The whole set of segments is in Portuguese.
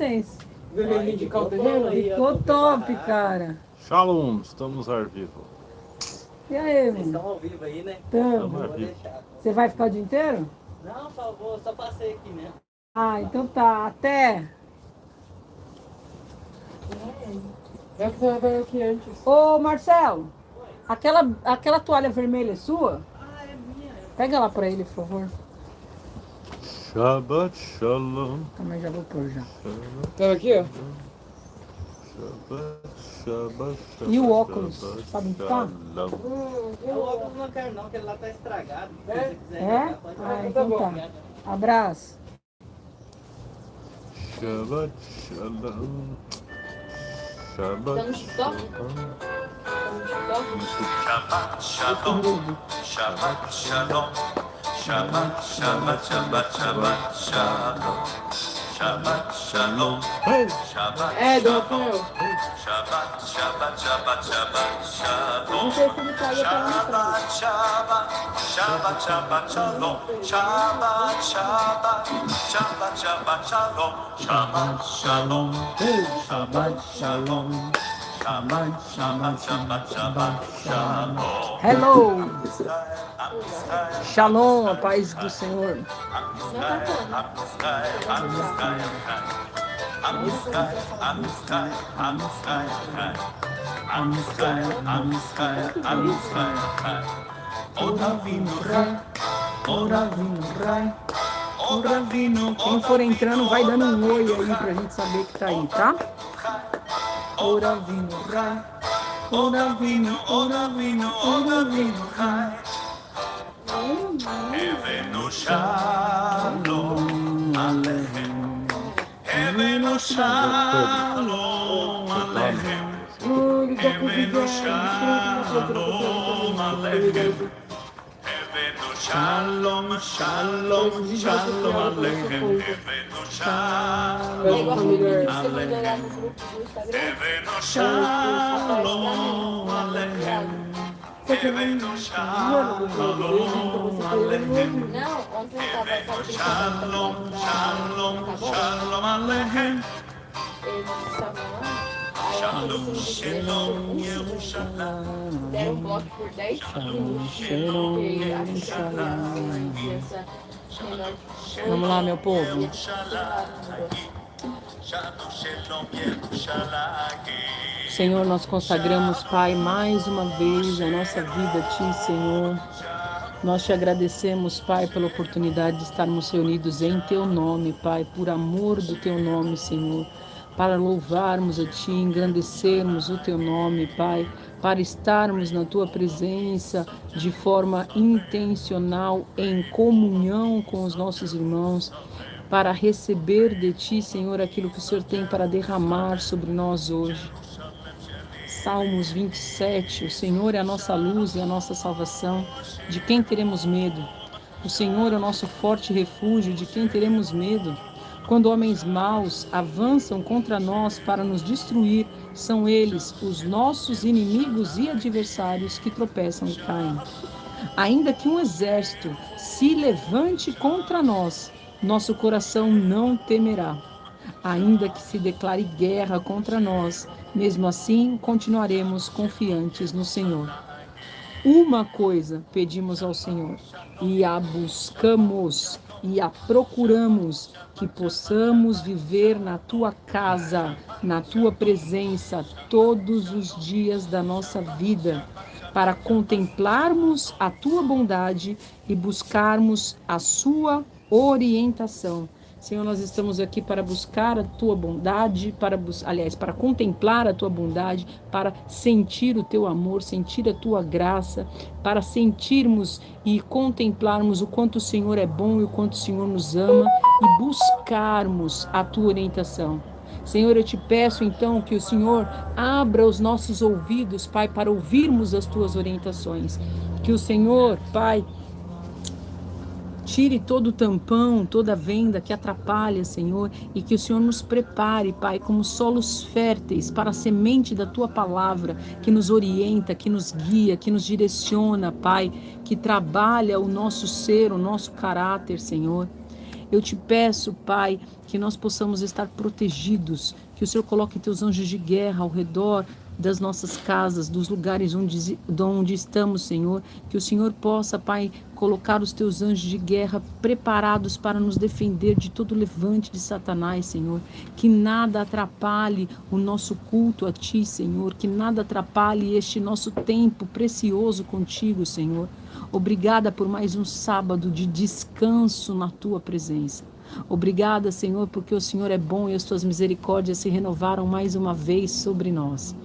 licença. Veio reivindicar o terreno aí. Ficou top, cara. Shalom, estamos ao vivo. E aí, Vocês estão mano? ao vivo aí, né? Então, Vou deixar. você vai ficar o dia inteiro? Não, só passei aqui mesmo. Ah, então tá. Até. Já que você veio aqui antes. Ô, Marcelo, aquela toalha vermelha é sua? Ah, é minha. Pega lá pra ele, por favor. Shabbat Shalom. Também já vou pôr já. Tá aqui, ó. Shabbat Shabbat. E o óculos? Sabe onde tá? Shalom. O óculos não quero não, porque ele lá tá estragado. Se você quiser É? jogar, pode Ah, jogar. então tá. Abraço. Shabbat Shalom. Shabbat Tá no TikTok? Shalom. Tá no TikTok? Shabbat Shalom, Shabbat Shalom, Shabbat, Shabbat, Shabbat, Shabbat Shalom, Shabbat Shalom, Shabbat É, do Shalom, Rafael. Shabbat, Shabbat, Shabbat, Shabbat Não Shalom, sei se ele caiu pra mostrar. Shabbat, Shabbat, Shabbat, Shalom, Shabbat, Shabbat, Shabbat, Shabbat Shalom, Shabbat Shalom, Shabbat Shalom. Shabbat, Shabbat, Shabbat, Shabbat, Shalom. Hello! Shalom, a paz do Senhor. Quem for entrando, vai dando um oi aí pra gente saber que tá aí, tá? Ora vino rai, ora vino, ora vino, ora vino rai. Evenu Shalom Aleichem, Evenu Shalom Aleichem, Evenu Shalom Aleichem, Evenu Shalom, Shalom, Shalom Aleichem, Evenu Shalom Aleichem, Evenu Shalom Aleichem, Evenu Shalom Aleichem. Não, ontem eu tava Shalom, Shalom, Shalom Aleichem. Eles estavam lá. Aí Shalom, eu Shalom, Yerushalayim. deram um bloco por 10 minutos. Porque a gente tava com uma criança menor de Vamos lá, meu povo. Shalom, Shalom, Yerushalayim. Senhor, nós consagramos, Pai, mais uma vez a nossa vida a Ti, Senhor. Nós te agradecemos, Pai, pela oportunidade de estarmos reunidos em Teu nome, Pai, por amor do Teu nome, Senhor, para louvarmos a Ti, engrandecermos o Teu nome, Pai, para estarmos na Tua presença de forma intencional, em comunhão com os nossos irmãos, para receber de Ti, Senhor, aquilo que o Senhor tem para derramar sobre nós hoje. Salmos 27, o Senhor é a nossa luz e a nossa salvação, de quem teremos medo? O Senhor é o nosso forte refúgio, de quem teremos medo? Quando homens maus avançam contra nós para nos destruir, são eles os nossos inimigos e adversários que tropeçam e caem. Ainda que um exército se levante contra nós, nosso coração não temerá. Ainda que se declare guerra contra nós, mesmo assim continuaremos confiantes no Senhor. Uma coisa pedimos ao Senhor, e a buscamos, e a procuramos, que possamos viver na Tua casa, na Tua presença, todos os dias da nossa vida, para contemplarmos a Tua bondade e buscarmos a Sua orientação. Senhor, nós estamos aqui para buscar a Tua bondade, para contemplar a Tua bondade, para sentir o Teu amor, sentir a Tua graça, para sentirmos e contemplarmos o quanto o Senhor é bom e o quanto o Senhor nos ama e buscarmos a Tua orientação. Senhor, eu te peço então que o Senhor abra os nossos ouvidos, Pai, para ouvirmos as Tuas orientações. Que o Senhor, Pai, tire todo o tampão, toda a venda que atrapalha, Senhor, e que o Senhor nos prepare, Pai, como solos férteis para a semente da Tua palavra, que nos orienta, que nos guia, que nos direciona, Pai, que trabalha o nosso ser, o nosso caráter, Senhor. Eu te peço, Pai, que nós possamos estar protegidos, que o Senhor coloque teus anjos de guerra ao redor das nossas casas, dos lugares onde estamos, Senhor, que o Senhor possa, Pai, colocar os teus anjos de guerra preparados para nos defender de todo levante de Satanás, Senhor, que nada atrapalhe o nosso culto a Ti, Senhor, que nada atrapalhe este nosso tempo precioso contigo, Senhor. Obrigada por mais um sábado de descanso na Tua presença. Obrigada, Senhor, porque o Senhor é bom e as Tuas misericórdias se renovaram mais uma vez sobre nós.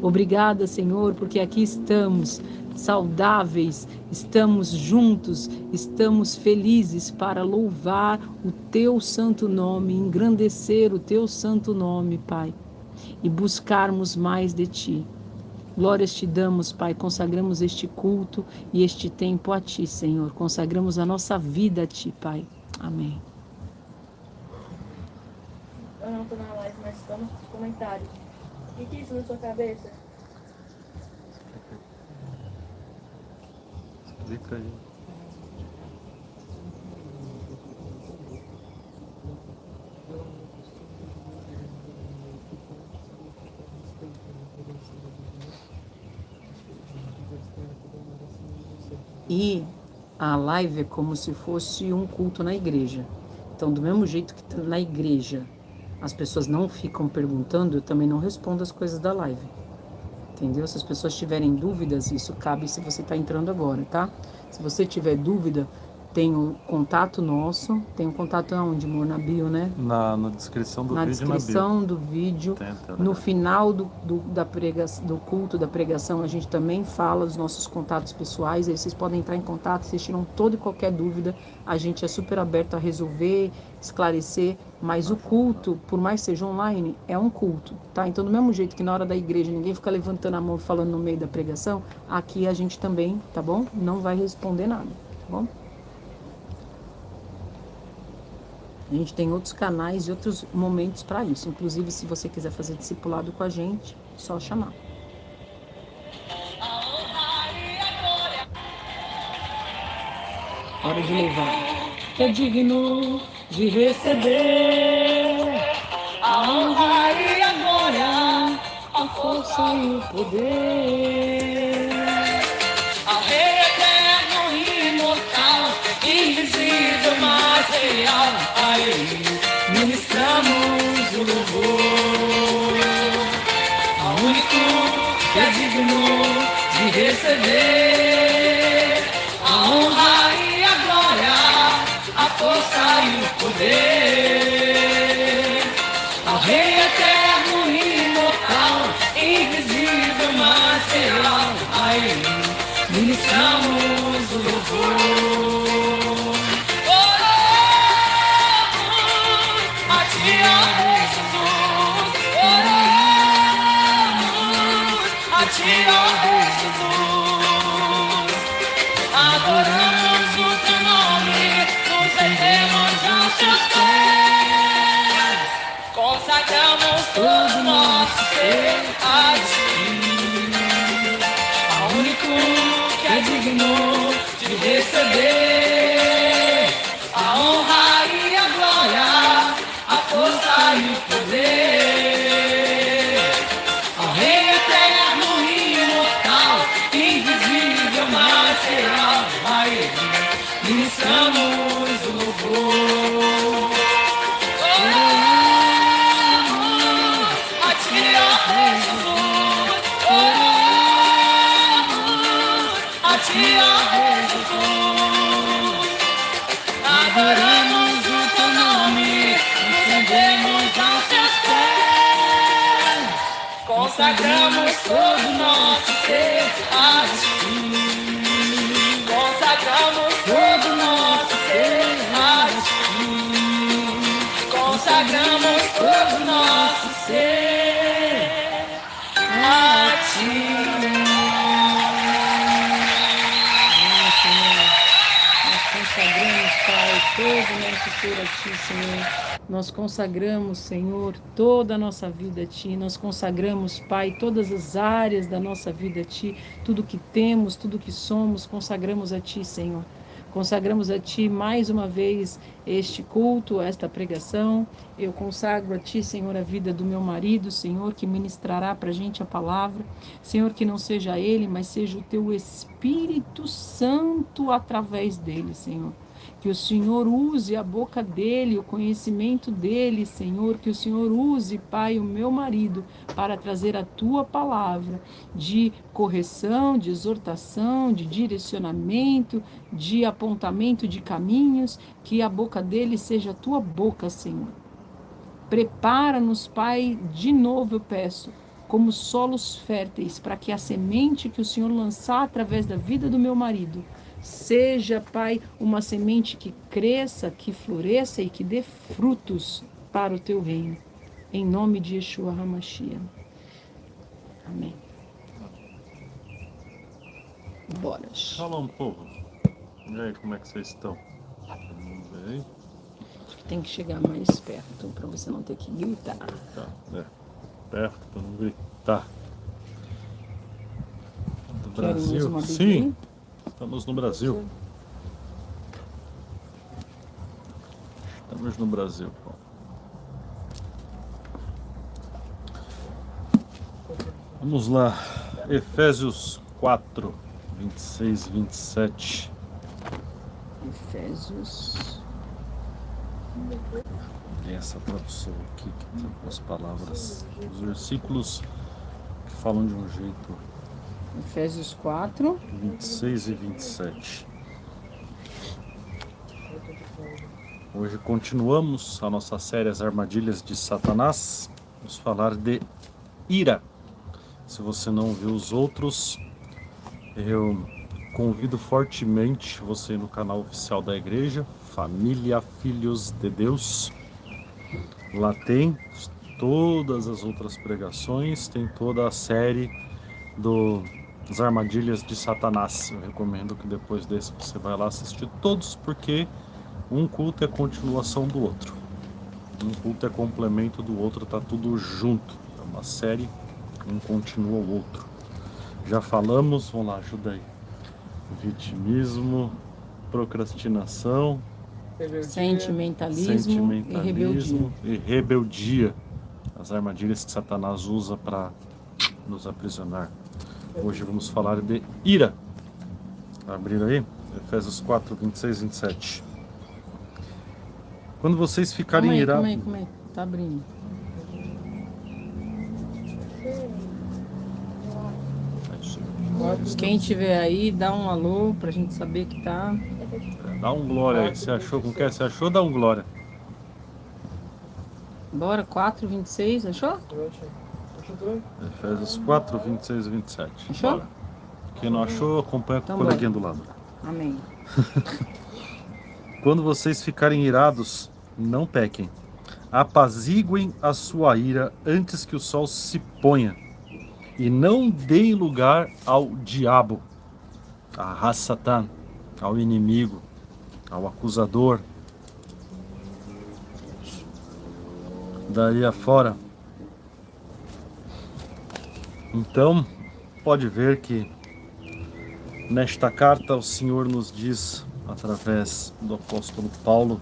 Obrigada, Senhor, porque aqui estamos saudáveis, estamos juntos, estamos felizes para louvar o Teu santo nome, engrandecer o Teu santo nome, Pai, e buscarmos mais de Ti. Glórias te damos, Pai, consagramos este culto e este tempo a Ti, Senhor. Consagramos a nossa vida a Ti, Pai. Amém. Eu não tô na live, mas estamos nos comentários. O que é isso na sua cabeça? Explica aí. E a live é como se fosse um culto na igreja. Então, do mesmo jeito que na igreja as pessoas não ficam perguntando, eu também não respondo as coisas da live. Entendeu? Se as pessoas tiverem dúvidas, isso cabe se você está entrando agora, tá? Se você tiver dúvida, tem o contato nosso. Tem o contato aonde, amor? Na bio, né? Na descrição do vídeo. Na descrição do vídeo. No final do culto, da pregação, a gente também fala dos nossos contatos pessoais. Aí vocês podem entrar em contato, vocês tiram toda e qualquer dúvida. A gente é super aberto a resolver, esclarecer. Mas o culto, por mais seja online, é um culto, tá? Então, do mesmo jeito que na hora da igreja ninguém fica levantando a mão e falando no meio da pregação, aqui a gente também, tá bom? Não vai responder nada, tá bom? A gente tem outros canais e outros momentos para isso. Inclusive, se você quiser fazer discipulado com a gente, só chamar. Hora de louvar. Que é digno de receber a honra e a glória, a força e o poder. Ao Rei eterno e imortal, invisível, mas real, a Ele ministramos o louvor. Ao único que é digno de receber a honra e a glória, a força e o poder. Ao Rei eterno e imortal, invisível, mas real, a Ele ministramos o louvor. Oramos a Ti, ó Rei Jesus. Oramos a Ti, ó Rei Jesus. Adoramos o Teu nome, nos rendemos aos Teus pés. Consagramos todo o nosso ser a Ti. Ao único que é digno de receber a honra e a glória, a força e o poder. Ao Rei eterno e imortal, invisível, mas real, a Ele ministramos o louvor. Oramos a Ti, ó Rei Jesus. Oramos a Ti, ó Rei Jesus. Adoramos o Teu nome, nos rendemos aos Teus pés. Consagramos todo o nosso ser a Ti. Consagramos todo o nosso ser a Ti. Consagramos todo o nosso ser a Ti. Consagramos, Pai, todo o nosso ser a Ti, Senhor. Nós consagramos, Senhor, toda a nossa vida a Ti. Nós consagramos, Pai, todas as áreas da nossa vida a Ti. Tudo que temos, tudo que somos, consagramos a Ti, Senhor. Consagramos a Ti mais uma vez este culto, esta pregação. Eu consagro a Ti, Senhor, a vida do meu marido, Senhor, que ministrará para a gente a palavra. Senhor, que não seja ele, mas seja o Teu Espírito Santo através dele, Senhor. Que o Senhor use a boca dele, o conhecimento dele, Senhor. Que o Senhor use, Pai, o meu marido para trazer a Tua palavra de correção, de exortação, de direcionamento, de apontamento de caminhos. Que a boca dele seja a Tua boca, Senhor. Prepara-nos, Pai, de novo eu peço, como solos férteis, para que a semente que o Senhor lançar através da vida do meu marido seja, Pai, uma semente que cresça, que floresça e que dê frutos para o Teu reino. Em nome de Yeshua HaMashiach. Amém. Bora. Shalom, povo. E aí, como é que vocês estão? Tudo bem? Tem que chegar mais perto para você não ter que gritar. Tá, perto para não gritar. Do Brasil? Sim, estamos no Brasil. Estamos no Brasil. Vamos lá. Efésios 4, 26 e 27. Efésios. Tem essa tradução aqui que tem as palavras, os versículos que falam de um jeito. Efésios 4. 26 e 27. Hoje continuamos a nossa série As Armadilhas de Satanás. Vamos falar de ira. Se você não viu os outros, eu convido fortemente você no canal oficial da igreja, Família Filhos de Deus. Lá tem todas as outras pregações, tem toda a série das Armadilhas de Satanás. Eu recomendo que depois desse você vai lá assistir todos, porque um culto é continuação do outro. Um culto é complemento do outro, tá tudo junto. É uma série, um continua o outro. Já falamos, vamos lá, ajuda aí. Vitimismo, procrastinação, Sentimentalismo e rebeldia. As armadilhas que Satanás usa para nos aprisionar. Hoje vamos falar de ira. Abrir aí, Efésios 4, 26 e 27. Quando vocês ficarem irados... Calma aí, tá abrindo. Quem tiver aí, dá um alô pra gente saber que tá. Dá um glória aí. Você achou com quem? Você achou? Dá um glória. Bora, 4, 26, achou? Efésios 4, 26 e 27. Achou? Bora. Quem não achou, acompanha com Então o coleguinha do lado. Amém. Quando vocês ficarem irados, não pequem. Apaziguem a sua ira antes que o sol se ponha. E não deem lugar ao diabo, a Satan, ao inimigo, ao acusador. Daí afora. Então, pode ver que nesta carta o Senhor nos diz, através do apóstolo Paulo,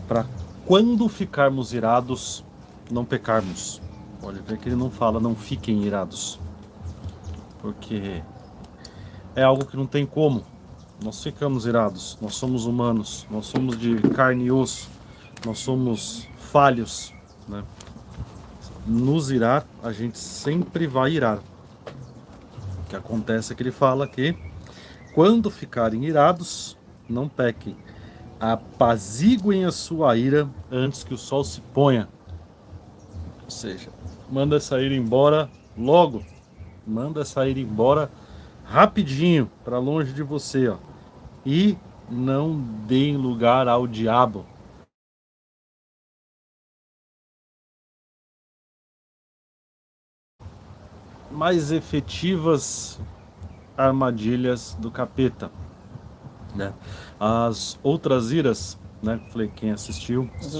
para quando ficarmos irados, não pecarmos. Pode ver que ele não fala, não fiquem irados. Porque é algo que não tem como. Nós ficamos irados, nós somos humanos, nós somos de carne e osso, nós somos falhos, né? Nos irar, a gente sempre vai irar. O que acontece é que ele fala que quando ficarem irados, não pequem. Apaziguem a sua ira antes que o sol se ponha. Ou seja, manda essa ira embora logo. Manda essa ira embora rapidinho, para longe de você, ó. E não deem lugar ao diabo. Mais efetivas armadilhas do capeta, né? As outras iras, né? Falei, quem assistiu, as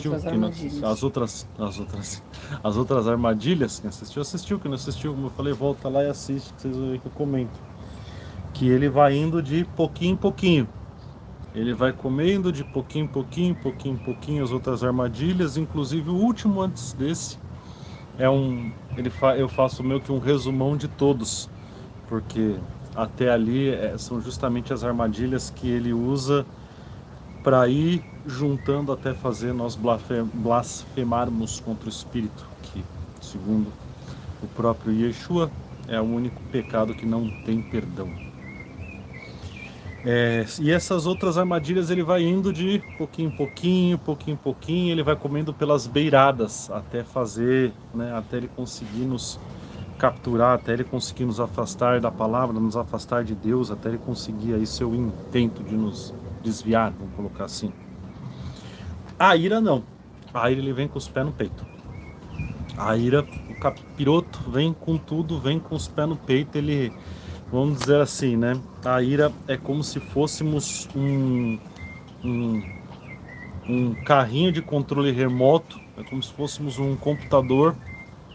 outras armadilhas, quem assistiu, quem não assistiu, como eu falei, volta lá e assiste, que vocês vão ver que eu comento. Que ele vai indo de pouquinho em pouquinho. ele vai comendo de pouquinho em pouquinho, pouquinho em pouquinho as outras armadilhas, inclusive o último antes desse é eu faço meio que um resumão de todos, porque até ali são justamente as armadilhas que ele usa para ir juntando até fazer nós blasfemarmos contra o Espírito, que, segundo o próprio Yeshua, é o único pecado que não tem perdão. E essas outras armadilhas ele vai indo de pouquinho em pouquinho, pouquinho em pouquinho, ele vai comendo pelas beiradas, até fazer, né, até ele conseguir nos capturar, até ele conseguir nos afastar da palavra, nos afastar de Deus, até ele conseguir aí seu intento de nos desviar, vamos colocar assim. A ira não. A ira ele vem com os pés no peito. A ira, o capiroto vem com tudo, vem com os pés no peito, ele, vamos dizer assim, né? A ira é como se fôssemos um carrinho de controle remoto, é como se fôssemos um computador,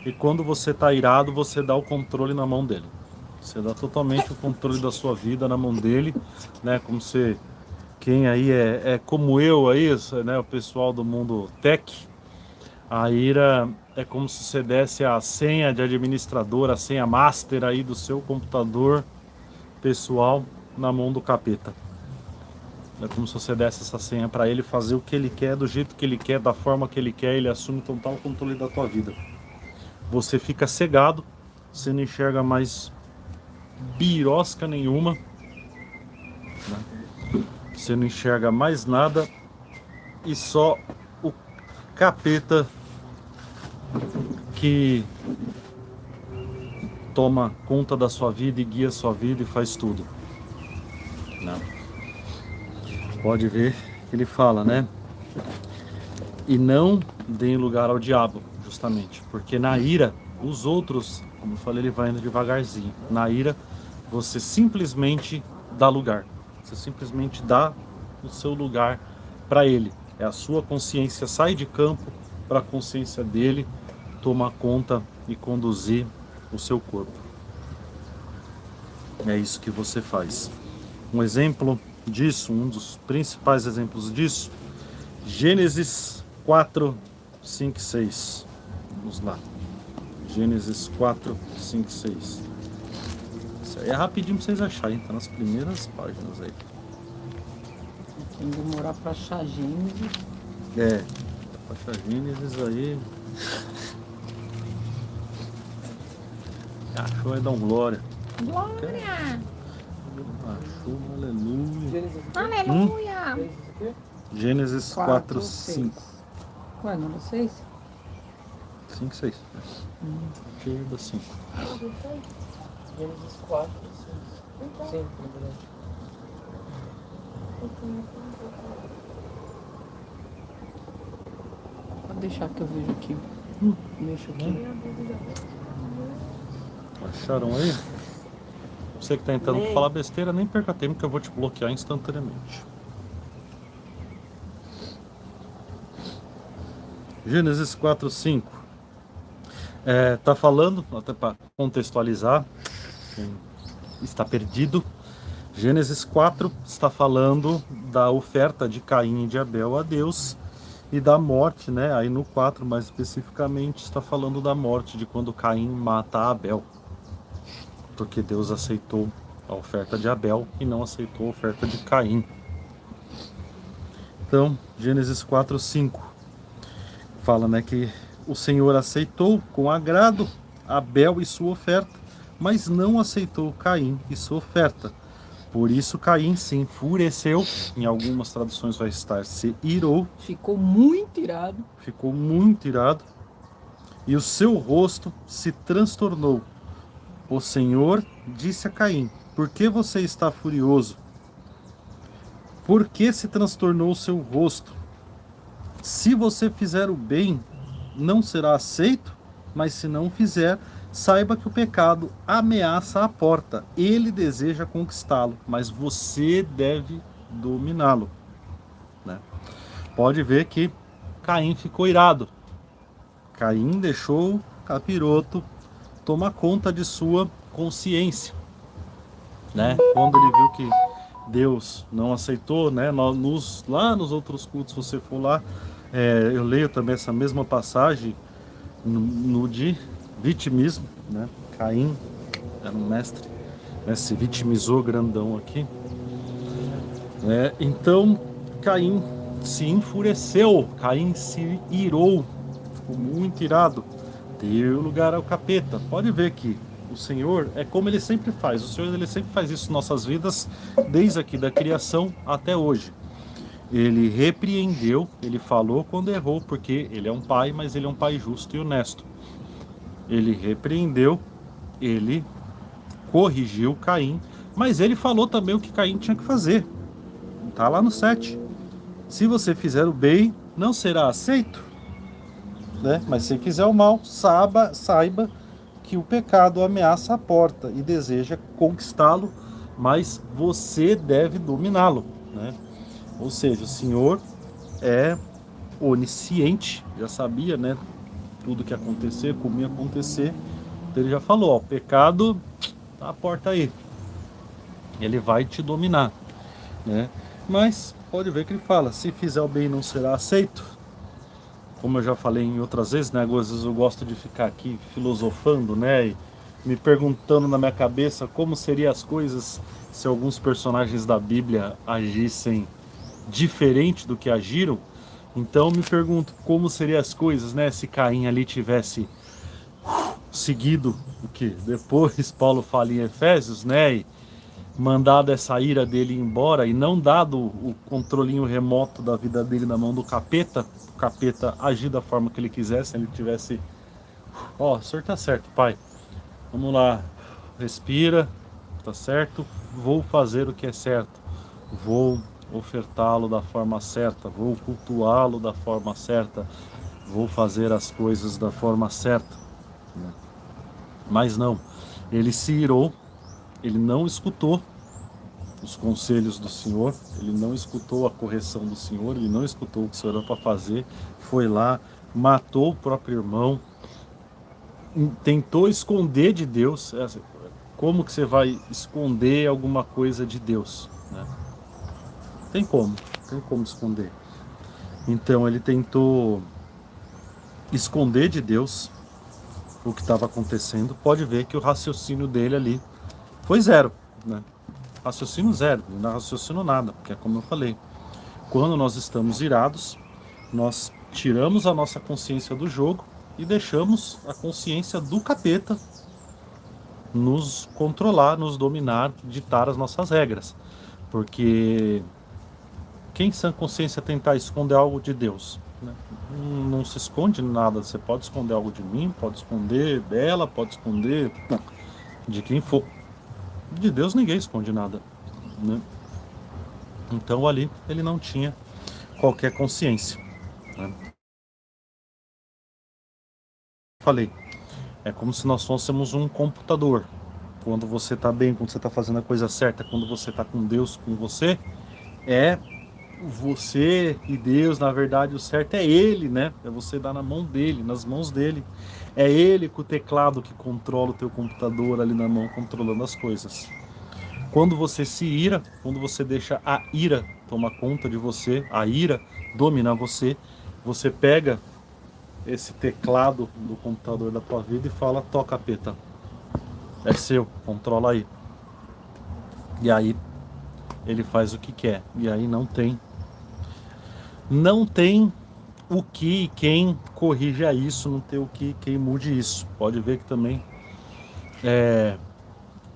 e quando você está irado, você dá o controle na mão dele. Você dá totalmente o controle da sua vida na mão dele, né? Como se quem aí é como eu aí, né? O pessoal do mundo tech, a ira é como se você desse a senha de administrador, a senha master aí do seu computador pessoal na mão do capeta. É como se você desse essa senha para ele fazer o que ele quer, do jeito que ele quer, da forma que ele quer, ele assume total controle da tua vida. Você fica cegado, você não enxerga mais birosca nenhuma, né? Você não enxerga mais nada e só o capeta que toma conta da sua vida e guia a sua vida e faz tudo, né? Pode ver que ele fala, né? E não deem lugar ao diabo, justamente, porque na ira, os outros, como eu falei, ele vai indo devagarzinho. Na ira, você simplesmente dá lugar. Você simplesmente dá o seu lugar para ele. É a sua consciência sai de campo para a consciência dele tomar conta e conduzir o seu corpo. É isso que você faz. Um exemplo disso, um dos principais exemplos disso, Gênesis 4, 5 e 6. Vamos lá. Gênesis 4, 5 e 6. Isso aí é rapidinho pra vocês acharem, tá nas primeiras páginas aí. Quem demorar pra achar Gênesis. Pra achar Gênesis aí. Achou, vai dar um glória. Glória! Achou, aleluia. Aleluia! Gênesis 4, 5. Ué, não era 6? 5, 6. Esquerda, 5. Gênesis 4, 5. Sim, na verdade. Pode deixar que eu vejo aqui. Mexo aqui. Acharam aí? Você que tá entrando pra falar besteira, nem perca tempo que eu vou te bloquear instantaneamente. Gênesis 4, 5. Tá falando, até para contextualizar, quem está perdido, Gênesis 4 está falando da oferta de Caim e de Abel a Deus e da morte, né? Aí no 4, mais especificamente, está falando da morte, de quando Caim mata Abel. Porque Deus aceitou a oferta de Abel e não aceitou a oferta de Caim. Então, Gênesis 4, 5 fala, né, que o Senhor aceitou com agrado Abel e sua oferta, mas não aceitou Caim e sua oferta. Por isso Caim se enfureceu, em algumas traduções vai estar se irou. Ficou muito irado. Ficou muito irado. E o seu rosto se transtornou. O Senhor disse a Caim: por que você está furioso? Por que se transtornou o seu rosto? Se você fizer o bem, não será aceito, mas se não fizer, saiba que o pecado ameaça a porta. Ele deseja conquistá-lo, mas você deve dominá-lo, né? Pode ver que Caim ficou irado. Caim deixou o capiroto tomar conta de sua consciência, né? Quando ele viu que Deus não aceitou, né? Lá nos outros cultos, se você for lá, eu leio também essa mesma passagem no de vitimismo, né? Caim era um mestre, né? Se vitimizou grandão aqui. Então Caim se enfureceu, Caim se irou, ficou muito irado, deu lugar ao capeta. Pode ver que o Senhor é como Ele sempre faz. O Senhor, Ele sempre faz isso em nossas vidas, desde aqui da criação até hoje. Ele repreendeu, Ele falou quando errou, porque Ele é um pai, mas Ele é um pai justo e honesto. Ele repreendeu, Ele corrigiu Caim, mas Ele falou também o que Caim tinha que fazer. Está lá no 7. Se você fizer o bem, não será aceito, né? Mas se fizer o mal, saiba que o pecado ameaça a porta e deseja conquistá-lo, mas você deve dominá-lo, né? Ou seja, o Senhor é onisciente, já sabia, né? Tudo que ia acontecer, como ia acontecer. Então ele já falou, ó, o pecado tá à porta aí. Ele vai te dominar, né? Mas pode ver que ele fala, se fizer o bem não será aceito. Como eu já falei em outras vezes, né? Às vezes eu gosto de ficar aqui filosofando, né? E me perguntando na minha cabeça como seriam as coisas se alguns personagens da Bíblia agissem diferente do que agiram. Então me pergunto como seriam as coisas, né? Se Caim ali tivesse seguido o que depois Paulo fala em Efésios, né? E mandado essa ira dele embora e não dado o controlinho remoto da vida dele na mão do capeta, o capeta agir da forma que ele quisesse, se ele tivesse, ó, o senhor tá certo, pai, vamos lá, respira, tá certo, vou fazer o que é certo, vou ofertá-lo da forma certa, vou cultuá-lo da forma certa, vou fazer as coisas da forma certa, mas não, ele se irou. Ele não escutou os conselhos do Senhor, ele não escutou a correção do Senhor, ele não escutou o que o Senhor era para fazer, foi lá, matou o próprio irmão, tentou esconder de Deus. Como que você vai esconder alguma coisa de Deus, né? Tem como esconder. Então ele tentou esconder de Deus o que estava acontecendo. Pode ver que o raciocínio dele ali foi zero, né? Raciocínio zero, não raciocínio nada, porque é como eu falei, quando nós estamos irados, nós tiramos a nossa consciência do jogo e deixamos a consciência do capeta nos controlar, nos dominar, ditar as nossas regras. Porque quem sã consciência tentar esconder algo de Deus, né? Não se esconde nada. Você pode esconder algo de mim, pode esconder dela, pode esconder de quem for. De Deus ninguém esconde nada, né? Então ali ele não tinha qualquer consciência, né? Falei, é como se nós fôssemos um computador. Quando você está bem, quando você está fazendo a coisa certa, quando você está com Deus com você, é você e Deus, na verdade o certo é Ele, né? É você dar na mão dele, nas mãos dele. É Ele com o teclado que controla o teu computador ali na mão, controlando as coisas. Quando você se ira, quando você deixa a ira tomar conta de você, a ira dominar você, você pega esse teclado do computador da tua vida e fala, toca capeta, é seu, controla aí. E aí ele faz o que quer, e aí não tem o que e quem corrija isso, não tem o que quem mude isso. Pode ver que também,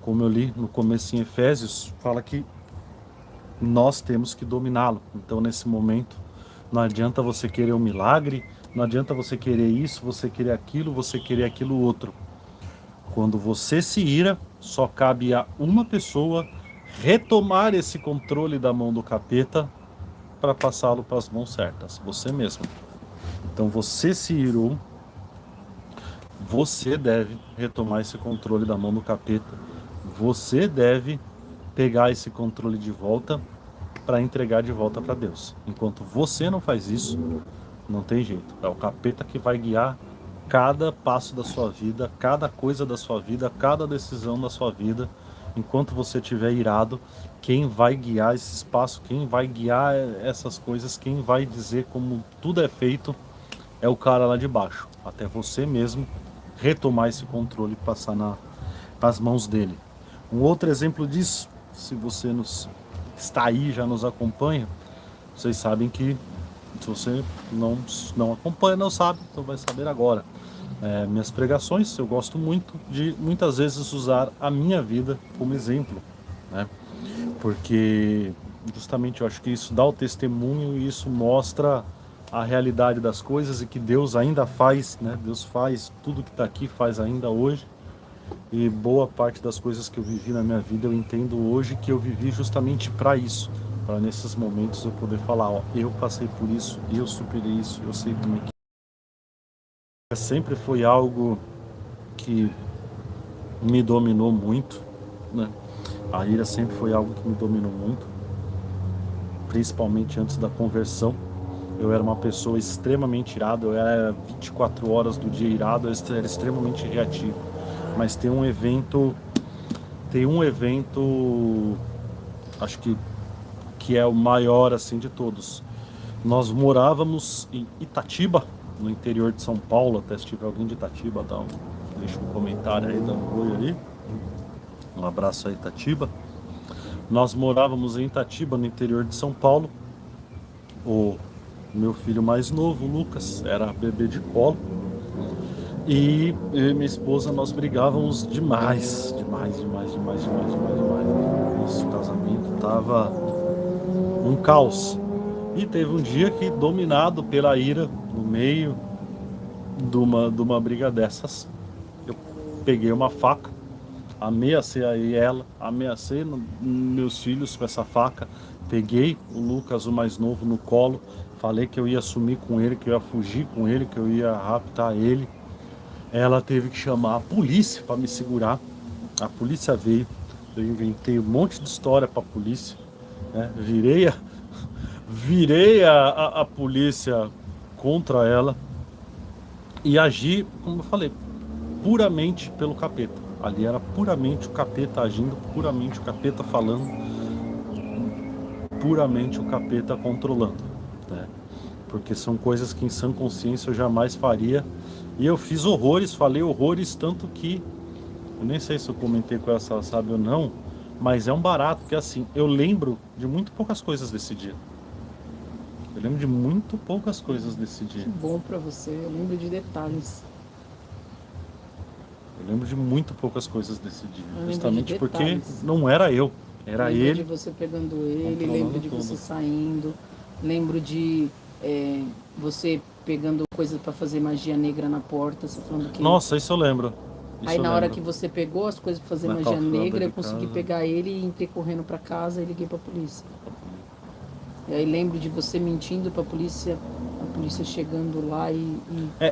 como eu li no começo em Efésios, fala que nós temos que dominá-lo. Então nesse momento não adianta você querer um milagre, não adianta você querer isso, você querer aquilo outro. Quando você se ira, só cabe a uma pessoa retomar esse controle da mão do capeta para passá-lo para as mãos certas, você mesmo. Então você se irou, você deve retomar esse controle da mão do capeta, você deve pegar esse controle de volta para entregar de volta para Deus. Enquanto você não faz isso, não tem jeito. É o capeta que vai guiar cada passo da sua vida, cada coisa da sua vida, cada decisão da sua vida. enquanto você estiver irado, quem vai guiar esse espaço, quem vai guiar essas coisas, quem vai dizer como tudo é feito é o cara lá de baixo, até você mesmo retomar esse controle e passar nas mãos dele. Um outro exemplo disso, se você está aí, já nos acompanha, vocês sabem que, se você não acompanha, não sabe, então vai saber agora. Minhas pregações, eu gosto muito de muitas vezes usar a minha vida como exemplo, né? Porque justamente eu acho que isso dá o testemunho e isso mostra a realidade das coisas e que Deus ainda faz, né? Deus faz tudo que está aqui, faz ainda hoje. E boa parte das coisas que eu vivi na minha vida eu entendo hoje que eu vivi justamente para isso, para nesses momentos eu poder falar, ó, eu passei por isso, eu superei isso, eu sei como é que sempre foi algo que me dominou muito, né? A ira sempre foi algo que me dominou muito, principalmente antes da conversão. Eu era uma pessoa extremamente irada, eu era 24 horas do dia irado, eu era extremamente reativo. Mas tem um evento, acho que é o maior assim de todos. Nós morávamos em Itatiba, no interior de São Paulo, até se tiver alguém de Itatiba, deixa um comentário aí, dá um oi aí. Um abraço aí, Itatiba. Nós morávamos em Itatiba, no interior de São Paulo. O meu filho mais novo, o Lucas, era bebê de colo. E eu e minha esposa, nós brigávamos demais. Nosso casamento tava um caos. E teve um dia que, dominado pela ira, no meio de uma briga dessas, eu peguei uma faca, ameacei ela, ameacei meus filhos com essa faca, peguei o Lucas, o mais novo, no colo, falei que eu ia sumir com ele, que eu ia fugir com ele, que eu ia raptar ele. Ela teve que chamar a polícia para me segurar. A polícia veio, eu inventei um monte de história para a polícia, né? Virei a polícia contra ela e agi, como eu falei, puramente pelo capeta. Ali era puramente o capeta agindo, puramente o capeta falando, puramente o capeta controlando, né? Porque são coisas que em sã consciência eu jamais faria. E eu fiz horrores, falei horrores, tanto que eu nem sei se eu comentei com ela, se ela sabe ou não, mas é um barato, porque assim, eu lembro de muito poucas coisas desse dia. Eu lembro de muito poucas coisas desse dia. Que bom pra você, eu lembro de detalhes. Eu lembro de muito poucas coisas desse dia. Eu lembro Justamente de porque detalhes. não era eu, era lembro ele. de você pegando ele, controlando lembro de tudo. você saindo, lembro de você pegando coisa pra fazer magia negra na porta, você falando que... Nossa, isso eu lembro. Aí na hora que você pegou as coisas pra fazer Na magia calçada negra, de eu consegui casa. pegar ele e entrei correndo pra casa e liguei pra polícia. E aí lembro de você mentindo pra polícia, a polícia chegando lá e...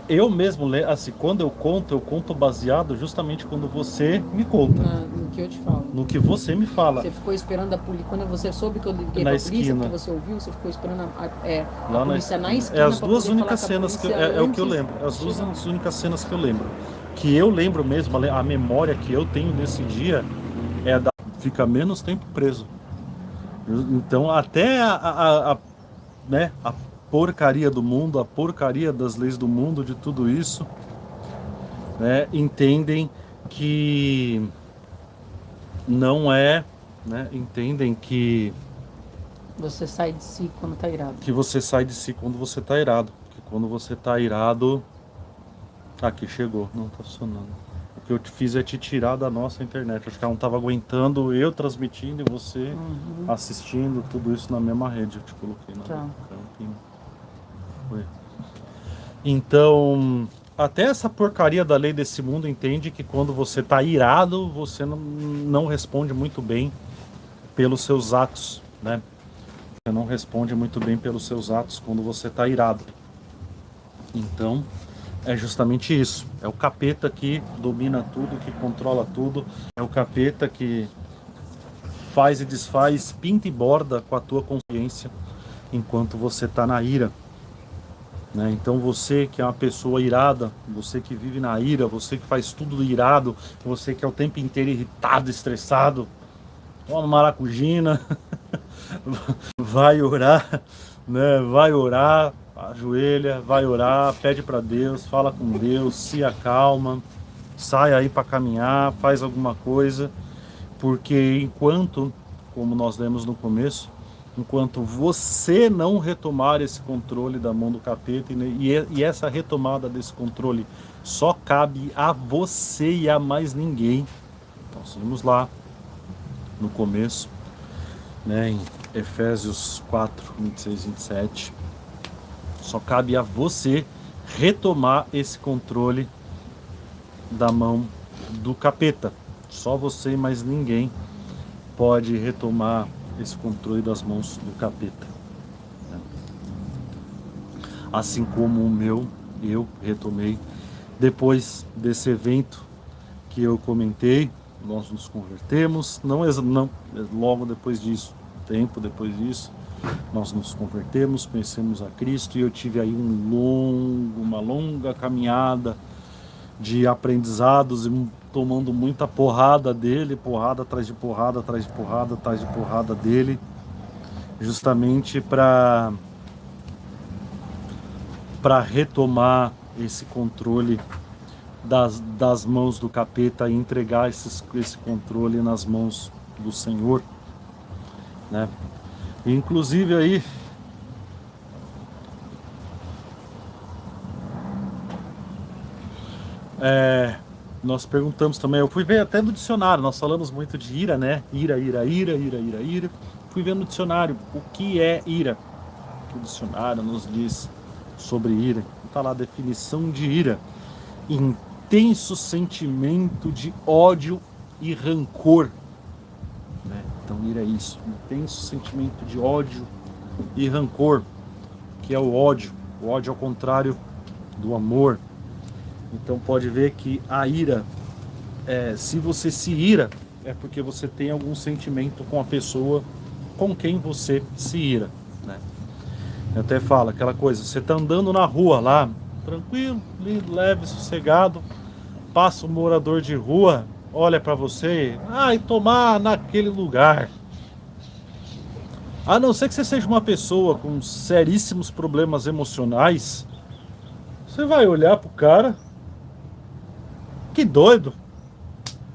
Eu mesmo, assim, quando eu conto baseado justamente quando você me conta. no que eu te falo. No que você me fala. Você ficou esperando a polícia. Quando você soube que eu liguei Na pra polícia, esquina. que você ouviu, você ficou esperando a Lá polícia na esquina. as pra duas poder falar únicas com a cenas que polícia é o que eu antes lembro. As de duas chegar. únicas cenas que eu lembro. Que eu lembro mesmo, a memória que eu tenho desse dia é a da fica menos tempo preso. Então até né, a porcaria do mundo, a porcaria das leis do mundo, de tudo isso, né, entendem que não é, né, entendem que Você sai de si quando tá irado. você sai de si quando você tá irado. Porque quando você tá irado... Aqui, chegou. Não tá funcionando. O que eu te fiz é te tirar da nossa internet. Acho que ela não tava aguentando eu transmitindo e você assistindo tudo isso na mesma rede. Eu te coloquei na Tá. campinha. Foi. Então, até essa porcaria da lei desse mundo entende que quando você tá irado, você não responde muito bem pelos seus atos, né? Você não responde muito bem pelos seus atos quando você tá irado. Então, é justamente isso. É o capeta que domina tudo, que controla tudo. É o capeta que faz e desfaz, pinta e borda com a tua consciência enquanto você tá na ira. né? Então você que é uma pessoa irada, você que vive na ira, você que faz tudo irado, você que é o tempo inteiro irritado, estressado, toma maracujina, vai orar, né? Vai orar, ajoelha, vai orar, pede para Deus, fala com Deus, se acalma, sai aí para caminhar, faz alguma coisa, porque enquanto, como nós lemos no começo, enquanto você não retomar esse controle da mão do capeta, e essa retomada desse controle só cabe a você e a mais ninguém. Nós vimos lá no começo, né, em Efésios 4, 26 e 27, só cabe a você retomar esse controle da mão do capeta. Só você e mais ninguém pode retomar esse controle das mãos do capeta, né? Assim como eu retomei depois desse evento que eu comentei. Nós nos convertemos, não logo depois disso, tempo depois disso, nós nos convertemos, conhecemos a Cristo, e eu tive aí uma longa caminhada de aprendizados e tomando muita porrada dele, porrada atrás de porrada, atrás de porrada, atrás de porrada dele, justamente para retomar esse controle das mãos do capeta e entregar esse controle nas mãos do Senhor, né? Inclusive aí nós perguntamos também, eu fui ver até no dicionário, nós falamos muito de ira, né? Ira. Fui ver no dicionário o que é ira. O dicionário nos diz sobre ira. Está lá a definição de ira: intenso sentimento de ódio e rancor, né? Então ira é isso, intenso sentimento de ódio e rancor, que é o ódio. O ódio é o contrário do amor. Então pode ver que a ira, se você se ira, é porque você tem algum sentimento com a pessoa com quem você se ira, né? Eu até falo aquela coisa, você tá andando na rua lá, tranquilo, lindo, leve, sossegado, passa um morador de rua, olha para você, e tomar naquele lugar. A não ser que você seja uma pessoa com seríssimos problemas emocionais, você vai olhar pro cara, que doido,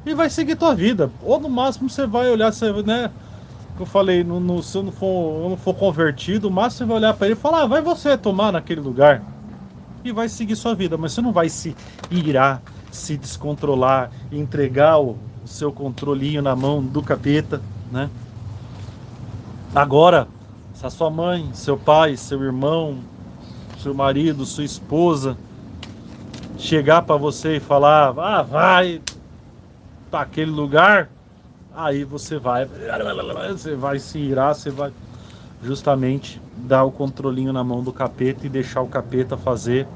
e vai seguir tua vida. Ou no máximo você vai olhar, né? Eu falei, se eu não for convertido, o máximo você vai olhar para ele e falar, vai você tomar naquele lugar. E vai seguir sua vida, mas você não vai se irar, se descontrolar, entregar o seu controlinho na mão do capeta, né? Agora, se a sua mãe, seu pai, seu irmão, seu marido, sua esposa chegar para você e falar, vai para aquele lugar, aí você vai se irar, você vai justamente dar o controlinho na mão do capeta e deixar o capeta fazer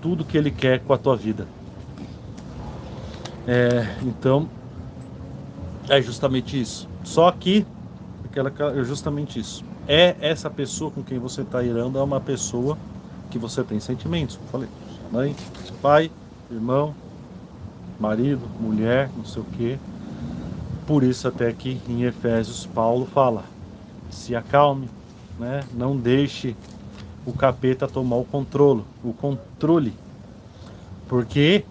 tudo que ele quer com a tua vida. Então é justamente isso. Só que é justamente isso. Essa pessoa com quem você está irando é uma pessoa que você tem sentimentos. Eu falei, sua mãe, seu pai, irmão, marido, mulher, não sei o quê. Por isso até que em Efésios Paulo fala, se acalme, né? Não deixe o capeta tomar o controle, porque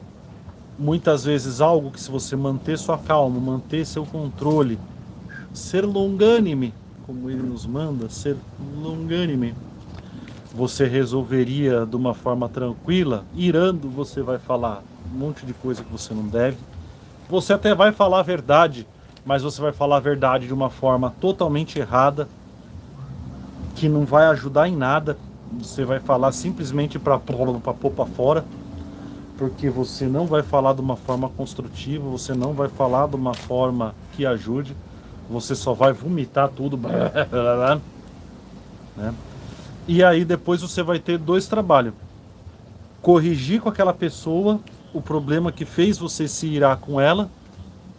muitas vezes algo que, se você manter sua calma, manter seu controle, ser longânime, como ele nos manda, ser longânime, você resolveria de uma forma tranquila. Irando, você vai falar um monte de coisa que você não deve, você até vai falar a verdade, mas você vai falar a verdade de uma forma totalmente errada, que não vai ajudar em nada. Você vai falar simplesmente para pôr para fora, porque você não vai falar de uma forma construtiva, você não vai falar de uma forma que ajude, você só vai vomitar tudo, né? E aí depois você vai ter dois trabalhos: corrigir com aquela pessoa o problema que fez você se irar com ela,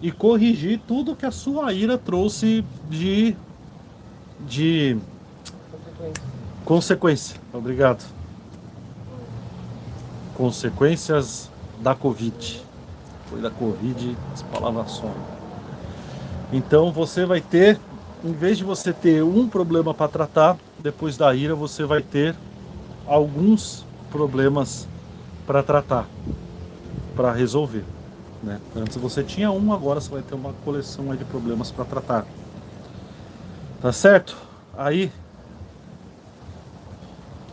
e corrigir tudo que a sua ira trouxe de consequência. Obrigado. consequências da Covid. Foi da Covid, as palavras só. Então você vai ter, em vez de você ter um problema para tratar, depois da ira você vai ter alguns problemas para tratar, para resolver, né? Antes você tinha um, agora você vai ter uma coleção aí de problemas para tratar. Tá certo? Aí,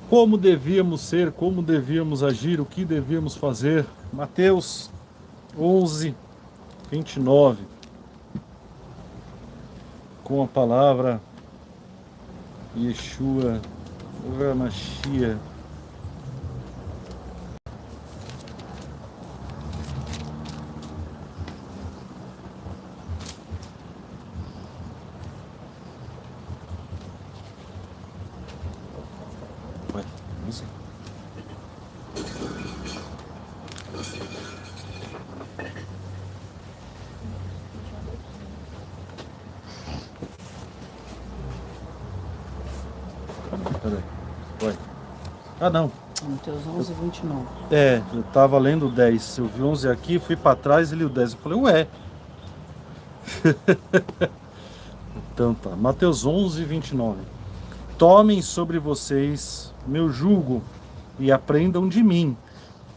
como devíamos ser, como devíamos agir, o que devíamos fazer? Mateus 11, 29. Com a palavra Yeshua HaMashiach. Ué, não sei. Peraí. Ué. Ah, não. Mateus 11, 29. É, eu tava lendo o 10. Eu vi 11 aqui, fui pra trás e li o 10. Eu falei, ué. Então tá. Mateus 11, 29. Tomem sobre vocês meu jugo e aprendam de mim,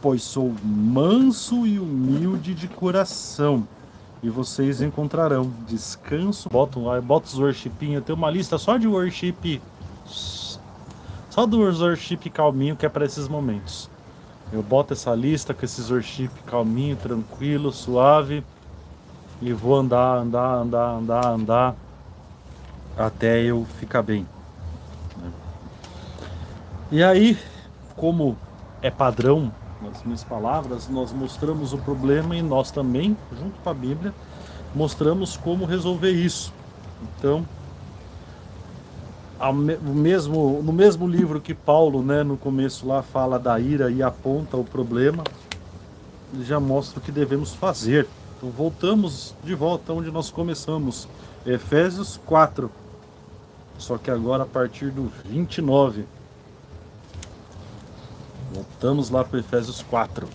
pois sou manso e humilde de coração, e vocês encontrarão descanso. Bota os worshipinhos. Eu tenho uma lista só de worship, só do worship calminho, que é para esses momentos. Eu boto essa lista com esses worship calminho, tranquilo, suave, e vou andar até eu ficar bem. E aí, como é padrão nas minhas palavras, nós mostramos o problema e nós também, junto com a Bíblia, mostramos como resolver isso. Então, no mesmo livro que Paulo, né, no começo lá, fala da ira e aponta o problema, ele já mostra o que devemos fazer. Então voltamos de volta onde nós começamos, Efésios 4, só que agora a partir do 29. Voltamos lá para Efésios 4.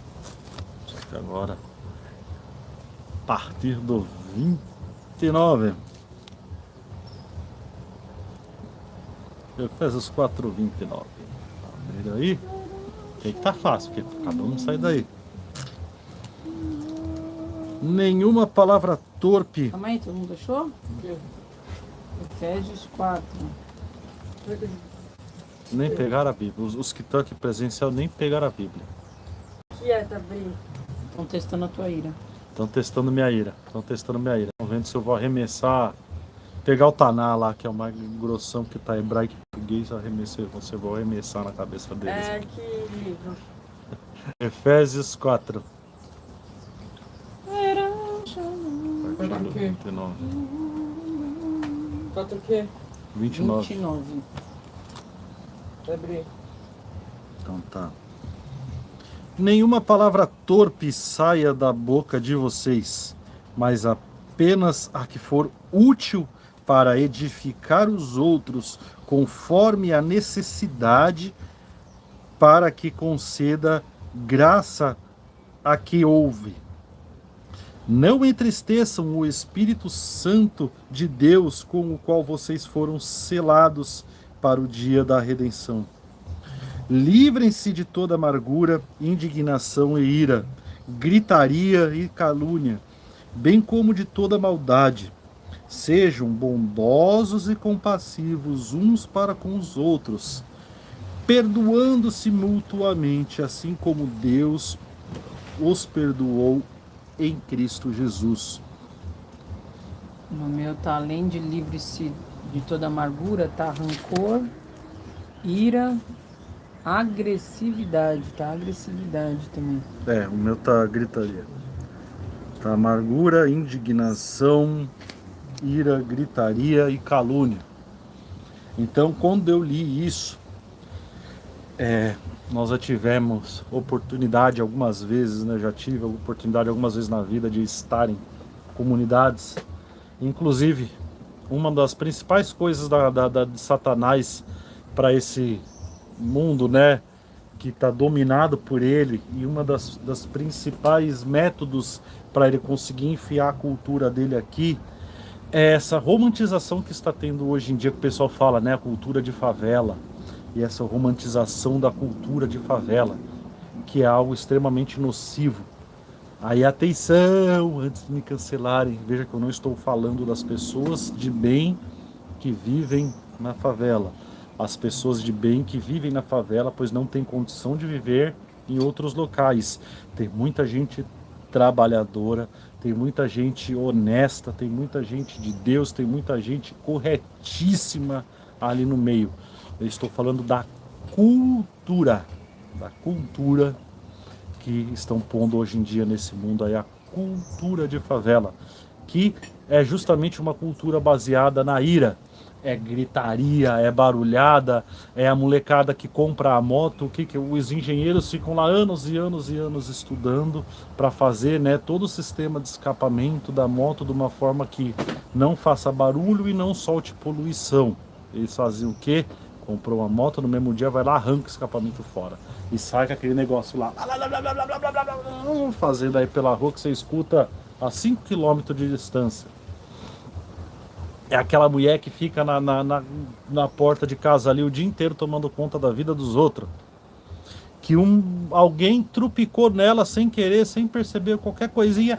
Só que agora, a partir do 29. Efésios 4, 29. Abre aí. Tem que tá fácil, porque cada um sai daí. Nenhuma palavra torpe. Calma aí, todo mundo achou? Efésios 4. Nem pegaram a Bíblia. Os que estão aqui presencial nem pegaram a Bíblia. Estão testando a tua ira. Estão testando minha ira. Estão vendo se eu vou arremessar. Pegar o Taná lá, que é o mais grossão que tá hebraico e português, você vai arremessar na cabeça deles. É, que livro. Efésios 4. Era 29. 4 o quê? 29. 29. Abre. Então tá. Nenhuma palavra torpe saia da boca de vocês, mas apenas a que for útil para edificar os outros, conforme a necessidade, para que conceda graça a que ouve. Não entristeçam o Espírito Santo de Deus, com o qual vocês foram selados para o dia da redenção. Livrem-se de toda amargura, indignação e ira, gritaria e calúnia, bem como de toda maldade. Sejam bondosos e compassivos uns para com os outros, perdoando-se mutuamente, assim como Deus os perdoou em Cristo Jesus. No meu tá, além de livre-se de toda amargura, tá rancor, ira, agressividade, tá? Agressividade também. É, o meu tá gritaria. Tá amargura, indignação, ira, gritaria e calúnia. Então, quando eu li isso, nós já tivemos oportunidade algumas vezes, né? Já tive a oportunidade algumas vezes na vida de estar em comunidades. Inclusive, uma das principais coisas de Satanás para esse mundo, né? que está dominado por ele, e uma das principais métodos para ele conseguir enfiar a cultura dele aqui é essa romantização que está tendo hoje em dia, que o pessoal fala, né, a cultura de favela, e essa romantização da cultura de favela, que é algo extremamente nocivo. Aí atenção, antes de me cancelarem, veja que eu não estou falando das pessoas de bem que vivem na favela. As pessoas de bem que vivem na favela, pois não têm condição de viver em outros locais. Tem muita gente trabalhadora, tem muita gente honesta, tem muita gente de Deus, tem muita gente corretíssima ali no meio. Eu estou falando da cultura que estão pondo hoje em dia nesse mundo aí, a cultura de favela, que é justamente uma cultura baseada na ira. É gritaria, é barulhada, é a molecada que compra a moto, que os engenheiros ficam lá anos e anos e anos estudando para fazer, né, todo o sistema de escapamento da moto de uma forma que não faça barulho e não solte poluição. Eles faziam o quê? Comprou uma moto, no mesmo dia vai lá, arranca o escapamento fora e sai com aquele negócio lá, fazendo aí pela rua que você escuta a 5 km de distância. É aquela mulher que fica na porta de casa ali o dia inteiro tomando conta da vida dos outros. Que alguém trupicou nela sem querer, sem perceber qualquer coisinha.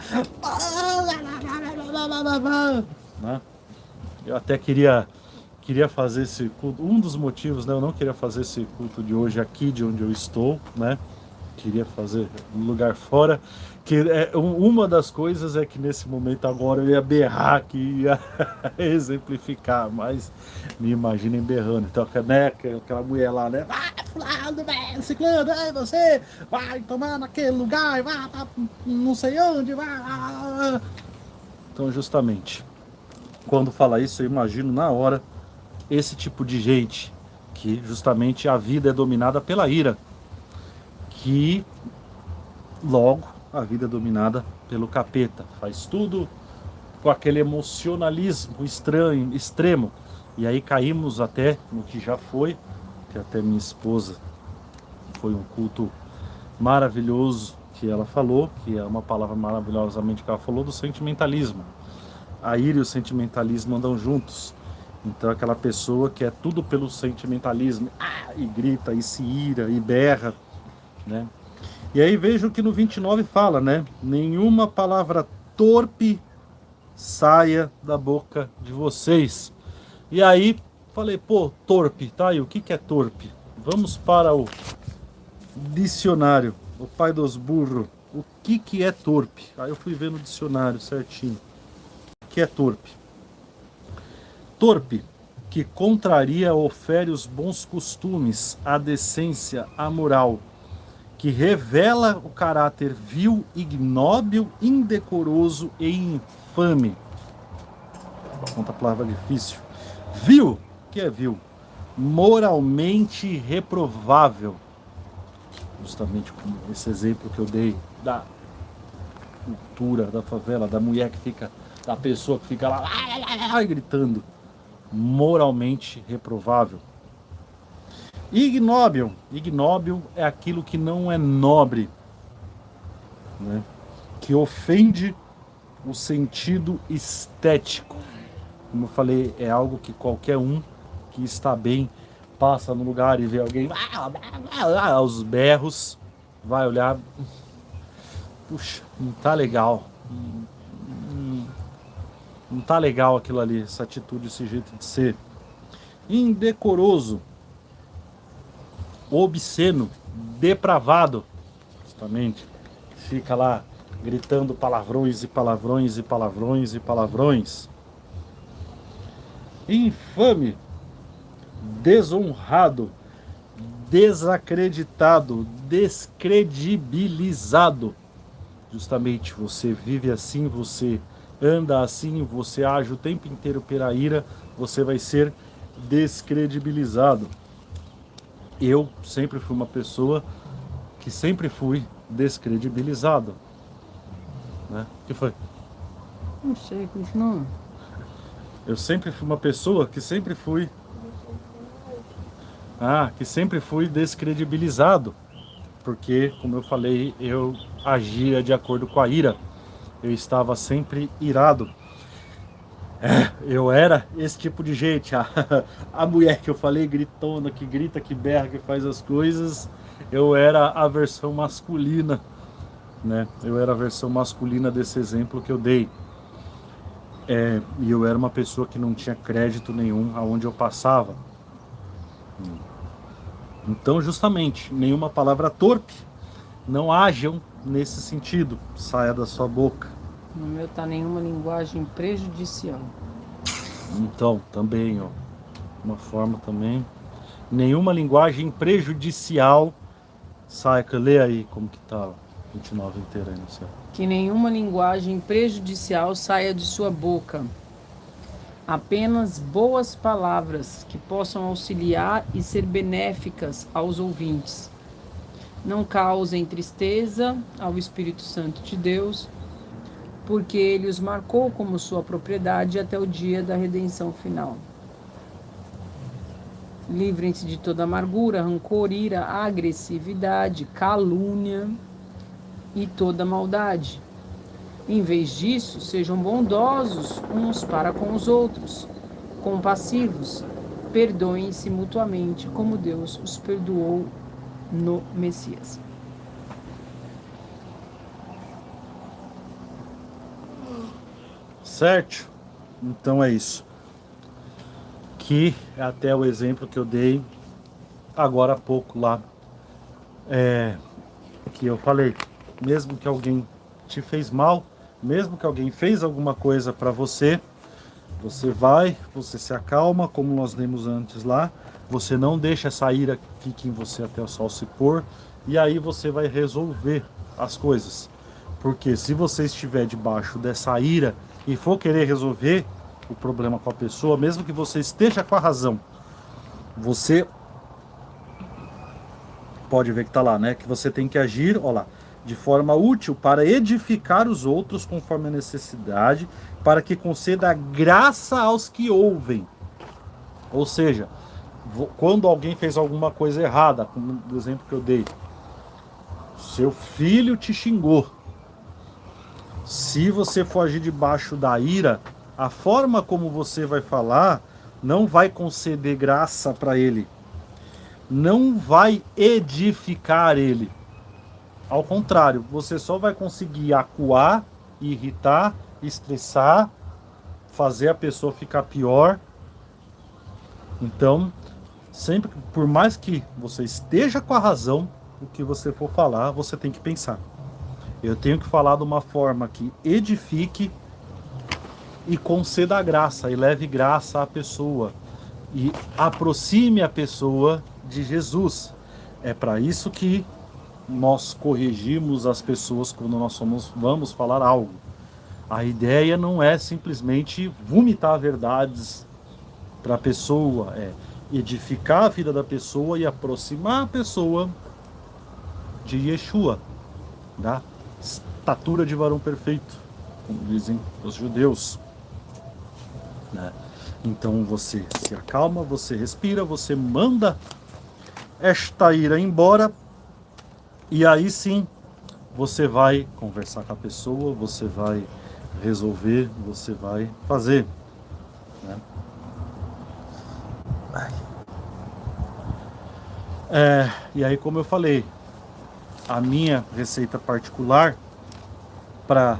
Né? Eu até queria fazer esse culto. Um dos motivos, né? Eu não queria fazer esse culto de hoje aqui, de onde eu estou, né? Queria fazer um lugar fora. Que uma das coisas é que nesse momento agora eu ia berrar aqui, ia exemplificar, mas me imaginem berrando. Então, né, aquela mulher lá, né? Vai, fulano, velho, ciclano, você vai tomar naquele lugar, vai pra não sei onde, vai. Então, justamente, quando fala isso, eu imagino na hora esse tipo de gente, que justamente a vida é dominada pela ira, que logo a vida é dominada pelo capeta, faz tudo com aquele emocionalismo extremo, e aí caímos até no que já foi, que até minha esposa, foi um culto maravilhoso que ela falou, que é uma palavra maravilhosamente que ela falou, do sentimentalismo. A ira e o sentimentalismo andam juntos. Então aquela pessoa que é tudo pelo sentimentalismo, e grita, e se ira, e berra, né? E aí vejo que no 29 fala, né? Nenhuma palavra torpe saia da boca de vocês. E aí falei, pô, torpe, tá? E o que é torpe? Vamos para o dicionário, o pai dos burros. O que é torpe? Aí eu fui ver no dicionário certinho. O que é torpe? Torpe, que contraria ou fere os bons costumes, a decência, a moral, que revela o caráter vil, ignóbil, indecoroso e infame. Conta a palavra difícil. Vil, o que é vil? Moralmente reprovável. Justamente como esse exemplo que eu dei da cultura da favela, da mulher que fica, da pessoa que fica lá gritando. Moralmente reprovável. Ignóbil. Ignóbil é aquilo que não é nobre, né? Que ofende o sentido estético. Como eu falei, é algo que qualquer um que está bem passa no lugar e vê alguém aos berros, vai olhar, puxa, não tá legal, não tá legal aquilo ali, essa atitude, esse jeito de ser. Indecoroso, obsceno, depravado, justamente, fica lá gritando palavrões e palavrões e palavrões e palavrões. Infame, desonrado, desacreditado, descredibilizado. Justamente, você vive assim, você anda assim, você age o tempo inteiro pela ira, você vai ser descredibilizado. Eu sempre fui uma pessoa que sempre fui descredibilizado, né? O que foi? Não sei, continua. Eu sempre fui uma pessoa que sempre fui descredibilizado. porque, como eu falei, eu agia de acordo com a ira. Eu estava sempre irado. Eu era esse tipo de gente. A mulher que eu falei, gritona, que grita, que berra, que faz as coisas, eu era a versão masculina, né? Eu era a versão masculina desse exemplo que eu dei. E eu era uma pessoa que não tinha crédito nenhum aonde eu passava. Então, justamente, nenhuma palavra torpe, não hajam nesse sentido, saia da sua boca. No meu tá nenhuma linguagem prejudicial. Então, também, ó, uma forma também, nenhuma linguagem prejudicial saia, lê aí como que tá, 29 inteira aí no céu. Que nenhuma linguagem prejudicial saia de sua boca. Apenas boas palavras que possam auxiliar e ser benéficas aos ouvintes. Não causem tristeza ao Espírito Santo de Deus, porque ele os marcou como sua propriedade até o dia da redenção final. Livrem-se de toda amargura, rancor, ira, agressividade, calúnia e toda maldade. Em vez disso, sejam bondosos uns para com os outros, compassivos, perdoem-se mutuamente, como Deus os perdoou no Messias. Certo? Então é isso. Que até o exemplo que eu dei agora há pouco lá, que eu falei, mesmo que alguém te fez mal, mesmo que alguém fez alguma coisa para você, você se acalma, como nós lemos antes lá, você não deixa essa ira que fique em você até o sol se pôr, e aí você vai resolver as coisas. Porque se você estiver debaixo dessa ira e for querer resolver o problema com a pessoa, mesmo que você esteja com a razão, você pode ver que está lá, né? Que você tem que agir, ó lá, de forma útil para edificar os outros conforme a necessidade, para que conceda graça aos que ouvem. Ou seja, quando alguém fez alguma coisa errada, como o exemplo que eu dei, seu filho te xingou. Se você for agir debaixo da ira, a forma como você vai falar não vai conceder graça para ele, não vai edificar ele. Ao contrário, você só vai conseguir acuar, irritar, estressar, fazer a pessoa ficar pior. Então, sempre, por mais que você esteja com a razão, o que você for falar, você tem que pensar. Eu tenho que falar de uma forma que edifique e conceda graça, e leve graça à pessoa, e aproxime a pessoa de Jesus. É para isso que nós corrigimos as pessoas quando nós vamos falar algo. A ideia não é simplesmente vomitar verdades para a pessoa, é edificar a vida da pessoa e aproximar a pessoa de Yeshua, da estatura de varão perfeito, como dizem os judeus, né? Então você se acalma, você respira, você manda esta ira embora, e aí sim você vai conversar com a pessoa, você vai resolver, você vai fazer, né? E aí, como eu falei, a minha receita particular para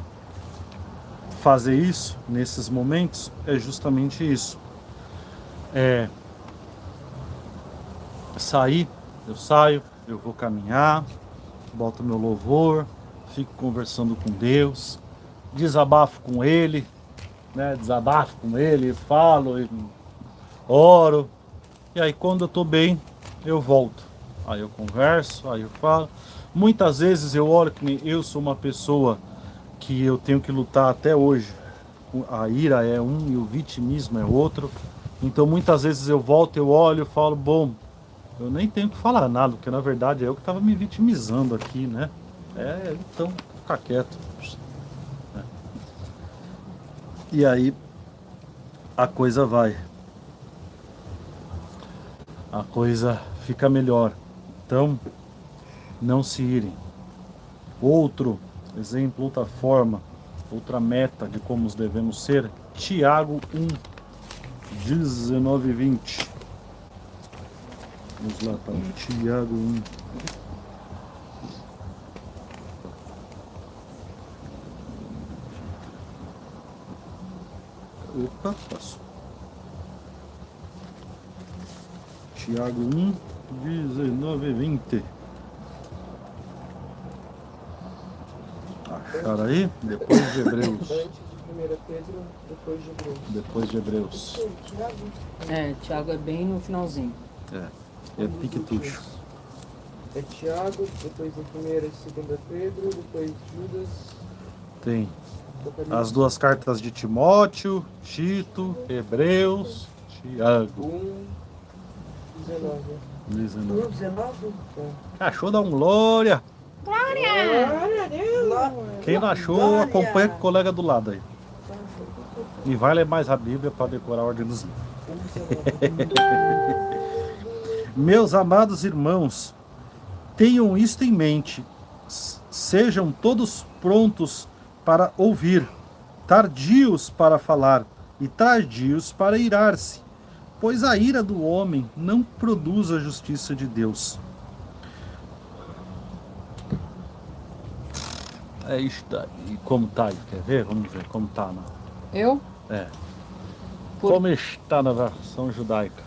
fazer isso nesses momentos é justamente isso. Eu saio, eu vou caminhar, boto meu louvor, fico conversando com Deus, desabafo com Ele, né? Desabafo com Ele, falo, oro, e aí quando eu tô bem, eu volto. Aí eu converso, aí eu falo. Muitas vezes eu olho que eu sou uma pessoa que eu tenho que lutar até hoje. A ira é um e o vitimismo é outro. Então muitas vezes eu volto, eu olho e falo, bom, eu nem tenho que falar nada, porque na verdade é eu que estava me vitimizando aqui, né? Então, ficar quieto. E aí a coisa vai. A coisa fica melhor. Então, não se irem. Outro exemplo, outra forma, outra meta de como nós devemos ser, Tiago 1, 19 e 20. Vamos lá para Tiago 1. Opa, passou. Tiago 1, 19 e 20. Acharam aí? Depois de Hebreus. Antes de 1 Pedro, depois de Hebreus. Depois de Hebreus. Tiago é bem no finalzinho. É piquetucho. É Tiago, depois de 1 e 2 Pedro, depois Judas. Tem Apocalipse as duas cartas de Timóteo, Tito, Hebreus, Tiago. 1, 19. 19. 19? Achou, dá um glória. Glória a Deus! Quem não achou, acompanha com o colega do lado aí. E vai ler mais a Bíblia para decorar a ordem dos Meus amados irmãos, tenham isto em mente. Sejam todos prontos para ouvir, tardios para falar e tardios para irar-se, pois a ira do homem não produz a justiça de Deus. É isso daí. Como tá aí? Quer ver? Vamos ver como tá. Eu? Como está na versão judaica?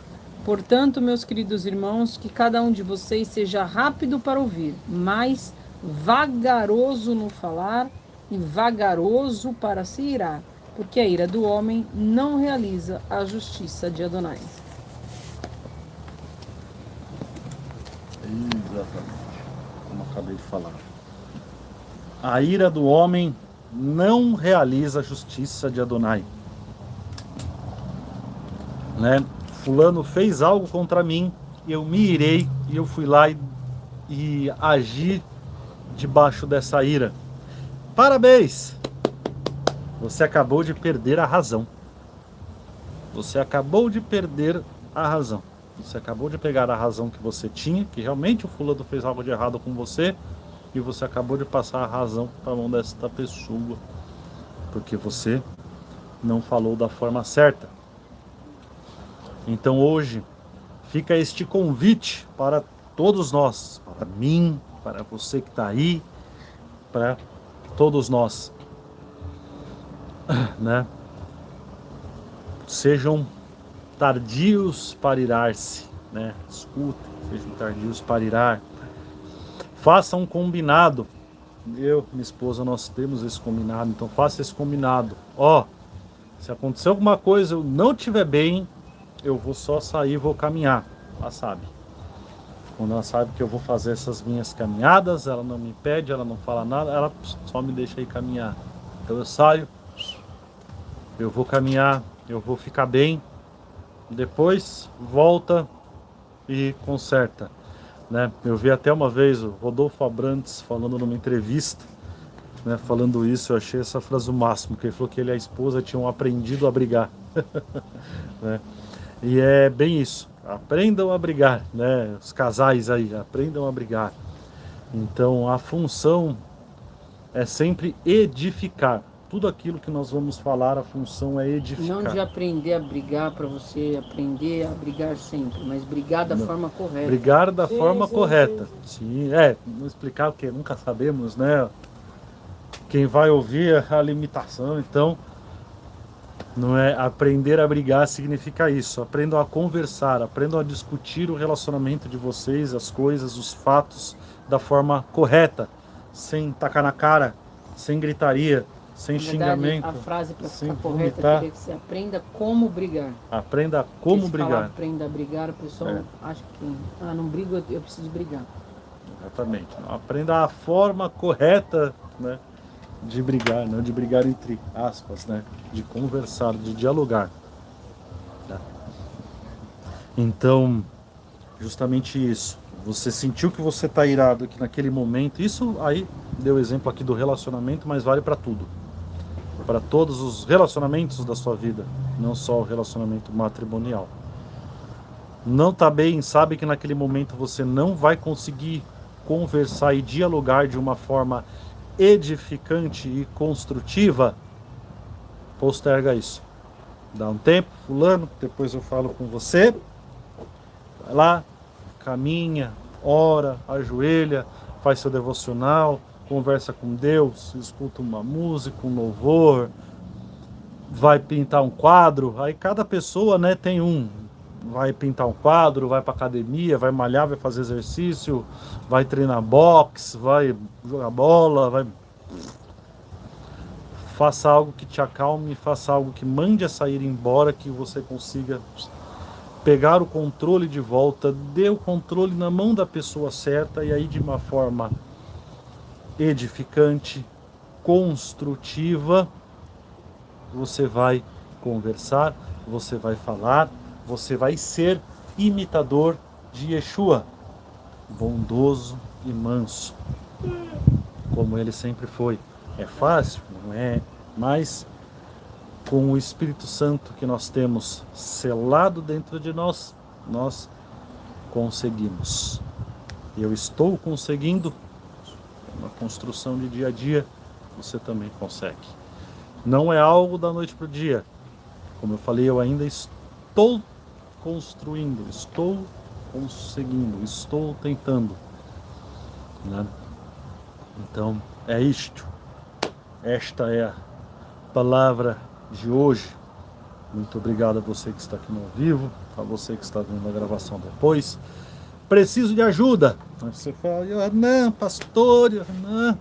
Portanto, meus queridos irmãos, que cada um de vocês seja rápido para ouvir, mas vagaroso no falar e vagaroso para se irar, porque a ira do homem não realiza a justiça de Adonai. Exatamente. Como eu acabei de falar. A ira do homem não realiza a justiça de Adonai. Né? Fulano fez algo contra mim, eu me irei e eu fui lá e agi debaixo dessa ira. Parabéns! Você acabou de perder a razão. Você acabou de perder a razão. Você acabou de pegar a razão que você tinha, que realmente o fulano fez algo de errado com você, e você acabou de passar a razão para a mão desta pessoa, porque você não falou da forma certa. Então hoje fica este convite para todos nós, para mim, para você que está aí, para todos nós, né? Sejam tardios para irar-se, né? Escutem, sejam tardios para irar. Faça um combinado. Eu, minha esposa, nós temos esse combinado, então faça esse combinado. Se acontecer alguma coisa, eu não estiver bem, eu vou só sair, vou caminhar. Ela sabe. Quando ela sabe que eu vou fazer essas minhas caminhadas, ela não me pede, ela não fala nada, ela só me deixa ir caminhar. Então eu saio, eu vou caminhar, eu vou ficar bem, depois volta e conserta. Né? Eu vi até uma vez o Rodolfo Abrantes falando numa entrevista, né, falando isso, eu achei essa frase o máximo, que ele falou que ele e a esposa tinham aprendido a brigar. Né? E é bem isso, aprendam a brigar, né? Os casais aí, aprendam a brigar. Então a função é sempre edificar. Tudo aquilo que nós vamos falar, a função é edificar. Não de aprender a brigar para você aprender a brigar sempre, mas brigar da forma correta. Brigar da forma correta. Sim, não explicar porque nunca sabemos, né? Quem vai ouvir a limitação, então não é aprender a brigar significa isso. Aprendam a conversar, aprendam a discutir o relacionamento de vocês, as coisas, os fatos da forma correta, sem tacar na cara, sem gritaria, sem xingamento. A frase para sem ficar correta vomitar. queria que você aprenda como brigar. Aprenda como Porque se brigar. falar aprenda a brigar, o pessoal acha que não brigo, eu preciso brigar. Exatamente. Aprenda a forma correta, né, de brigar, não de brigar entre aspas, né, de conversar, de dialogar. Né? Então, justamente isso. Você sentiu que você está irado aqui naquele momento. Isso aí deu exemplo aqui do relacionamento, mas vale para tudo. Para todos os relacionamentos da sua vida, não só o relacionamento matrimonial. Não está bem, sabe que naquele momento você não vai conseguir conversar e dialogar de uma forma edificante e construtiva, posterga isso. Dá um tempo, fulano, depois eu falo com você. Vai lá, caminha, ora, ajoelha, faz seu devocional, conversa com Deus, escuta uma música, um louvor, vai pintar um quadro. Aí cada pessoa, né, tem um. Vai pintar um quadro, vai pra academia, vai malhar, vai fazer exercício, vai treinar boxe, vai jogar bola, vai... Faça algo que te acalme, faça algo que mande a sair embora, que você consiga pegar o controle de volta, dê o controle na mão da pessoa certa, e aí de uma forma edificante, construtiva, você vai conversar, você vai falar, você vai ser imitador de Yeshua, bondoso e manso, como ele sempre foi. É fácil? Não é, mas com o Espírito Santo que nós temos selado dentro de nós, nós conseguimos. Eu estou conseguindo, uma construção de dia a dia, você também consegue. Não é algo da noite para o dia. Como eu falei, eu ainda estou construindo, estou conseguindo, estou tentando, né? Então, é isto. Esta é a palavra de hoje. Muito obrigado a você que está aqui no ao vivo, a você que está vendo a gravação depois. Preciso de ajuda. Aí você fala, não, pastor, não.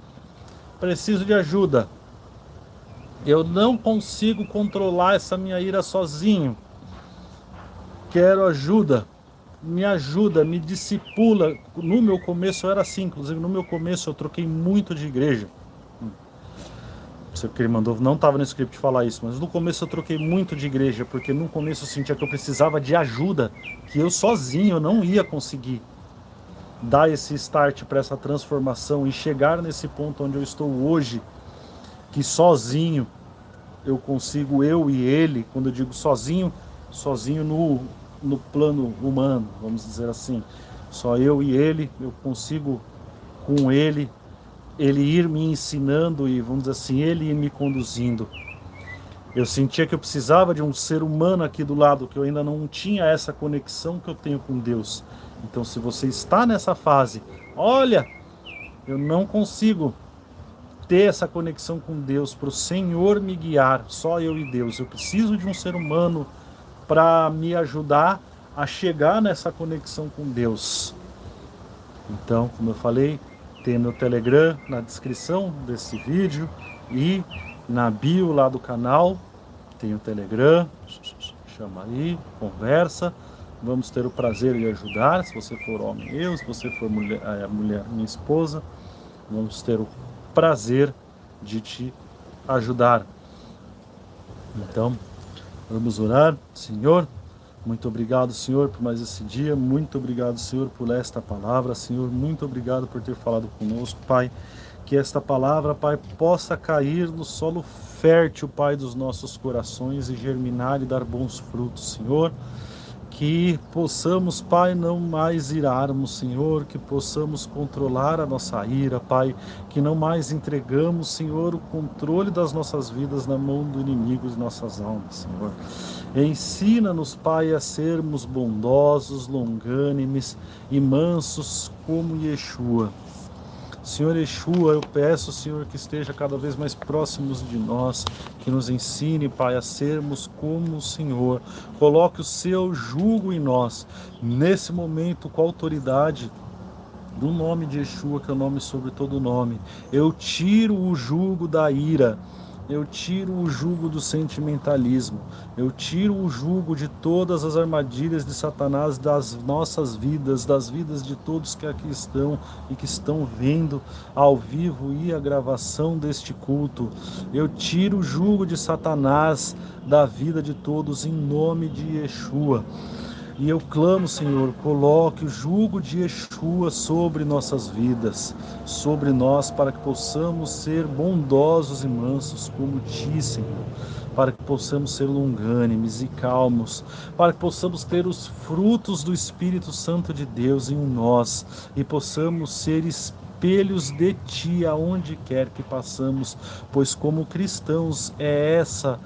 Preciso de ajuda. Eu não consigo controlar essa minha ira sozinho. Quero ajuda. Me ajuda, me discipula. No meu começo eu era assim, inclusive no meu começo eu troquei muito de igreja. Não sei o que ele mandou, não estava no script falar isso, mas no começo eu troquei muito de igreja, porque no começo eu sentia que eu precisava de ajuda, que eu sozinho eu não ia conseguir dar esse start para essa transformação e chegar nesse ponto onde eu estou hoje, que sozinho eu consigo, eu e ele, quando eu digo sozinho, sozinho no plano humano, vamos dizer assim, só eu e ele, eu consigo com ele ir me ensinando e, vamos dizer assim, ele ir me conduzindo. Eu sentia que eu precisava de um ser humano aqui do lado, que eu ainda não tinha essa conexão que eu tenho com Deus. Então, se você está nessa fase, olha, eu não consigo ter essa conexão com Deus, para o Senhor me guiar, só eu e Deus. Eu preciso de um ser humano para me ajudar a chegar nessa conexão com Deus. Então, como eu falei, tem meu Telegram na descrição desse vídeo e na bio lá do canal tem o Telegram, chama aí, conversa, vamos ter o prazer de ajudar, se você for homem eu, se você for mulher minha esposa, vamos ter o prazer de te ajudar. Então, vamos orar. Senhor, muito obrigado, Senhor, por mais esse dia. Muito obrigado, Senhor, por esta palavra. Senhor, muito obrigado por ter falado conosco, Pai. Que esta palavra, Pai, possa cair no solo fértil, Pai, dos nossos corações e germinar e dar bons frutos, Senhor. Que possamos, Pai, não mais irarmos, Senhor, que possamos controlar a nossa ira, Pai, que não mais entregamos, Senhor, o controle das nossas vidas na mão do inimigo de nossas almas, Senhor. Ensina-nos, Pai, a sermos bondosos, longânimes e mansos como Yeshua. Senhor Yeshua, eu peço, Senhor, que esteja cada vez mais próximos de nós, que nos ensine, Pai, a sermos como o Senhor. Coloque o seu jugo em nós, nesse momento, com a autoridade do nome de Yeshua, que é o nome sobre todo nome. Eu tiro o jugo da ira, eu tiro o jugo do sentimentalismo, eu tiro o jugo de todas as armadilhas de Satanás das nossas vidas, das vidas de todos que aqui estão e que estão vendo ao vivo e a gravação deste culto. Eu tiro o jugo de Satanás da vida de todos em nome de Yeshua. E eu clamo, Senhor, coloque o jugo de Yeshua sobre nossas vidas, sobre nós, para que possamos ser bondosos e mansos como Ti, Senhor. Para que possamos ser longânimes e calmos, para que possamos ter os frutos do Espírito Santo de Deus em nós e possamos ser espelhos de Ti aonde quer que passamos, pois como cristãos é essa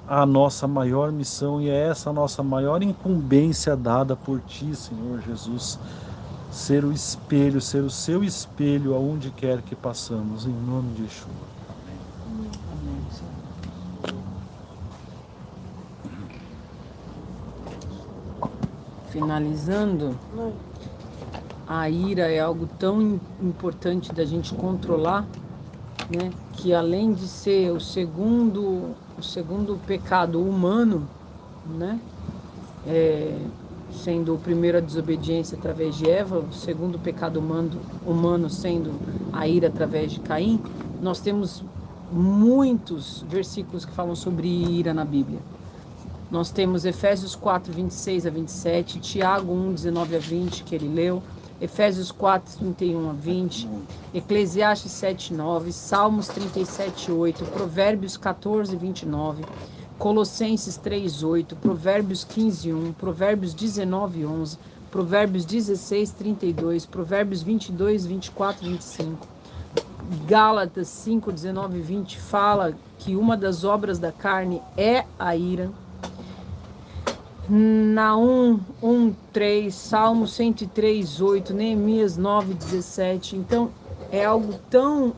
a nossa maior missão e é essa a nossa maior incumbência dada por Ti, Senhor Jesus. Ser o espelho, ser o Seu espelho aonde quer que passamos, em nome de Yeshua. Amém, Senhor. Finalizando, a ira é algo tão importante da gente controlar, né? Que além de ser o segundo pecado humano, né? Sendo o primeiro a desobediência através de Eva, o segundo pecado humano sendo a ira através de Caim, nós temos muitos versículos que falam sobre ira na Bíblia. Nós temos Efésios 4, 26 a 27, Tiago 1, 19 a 20, que ele leu, Efésios 4, 31 a 20, Eclesiastes 7, 9, Salmos 37, 8, Provérbios 14, 29, Colossenses 3, 8, Provérbios 15, 1, Provérbios 19, 11, Provérbios 16, 32, Provérbios 22, 24, 25, Gálatas 5, 19 e 20 fala que uma das obras da carne é a ira. Naum 1:3, Salmo 103:8, Neemias 9:17. Então é algo tão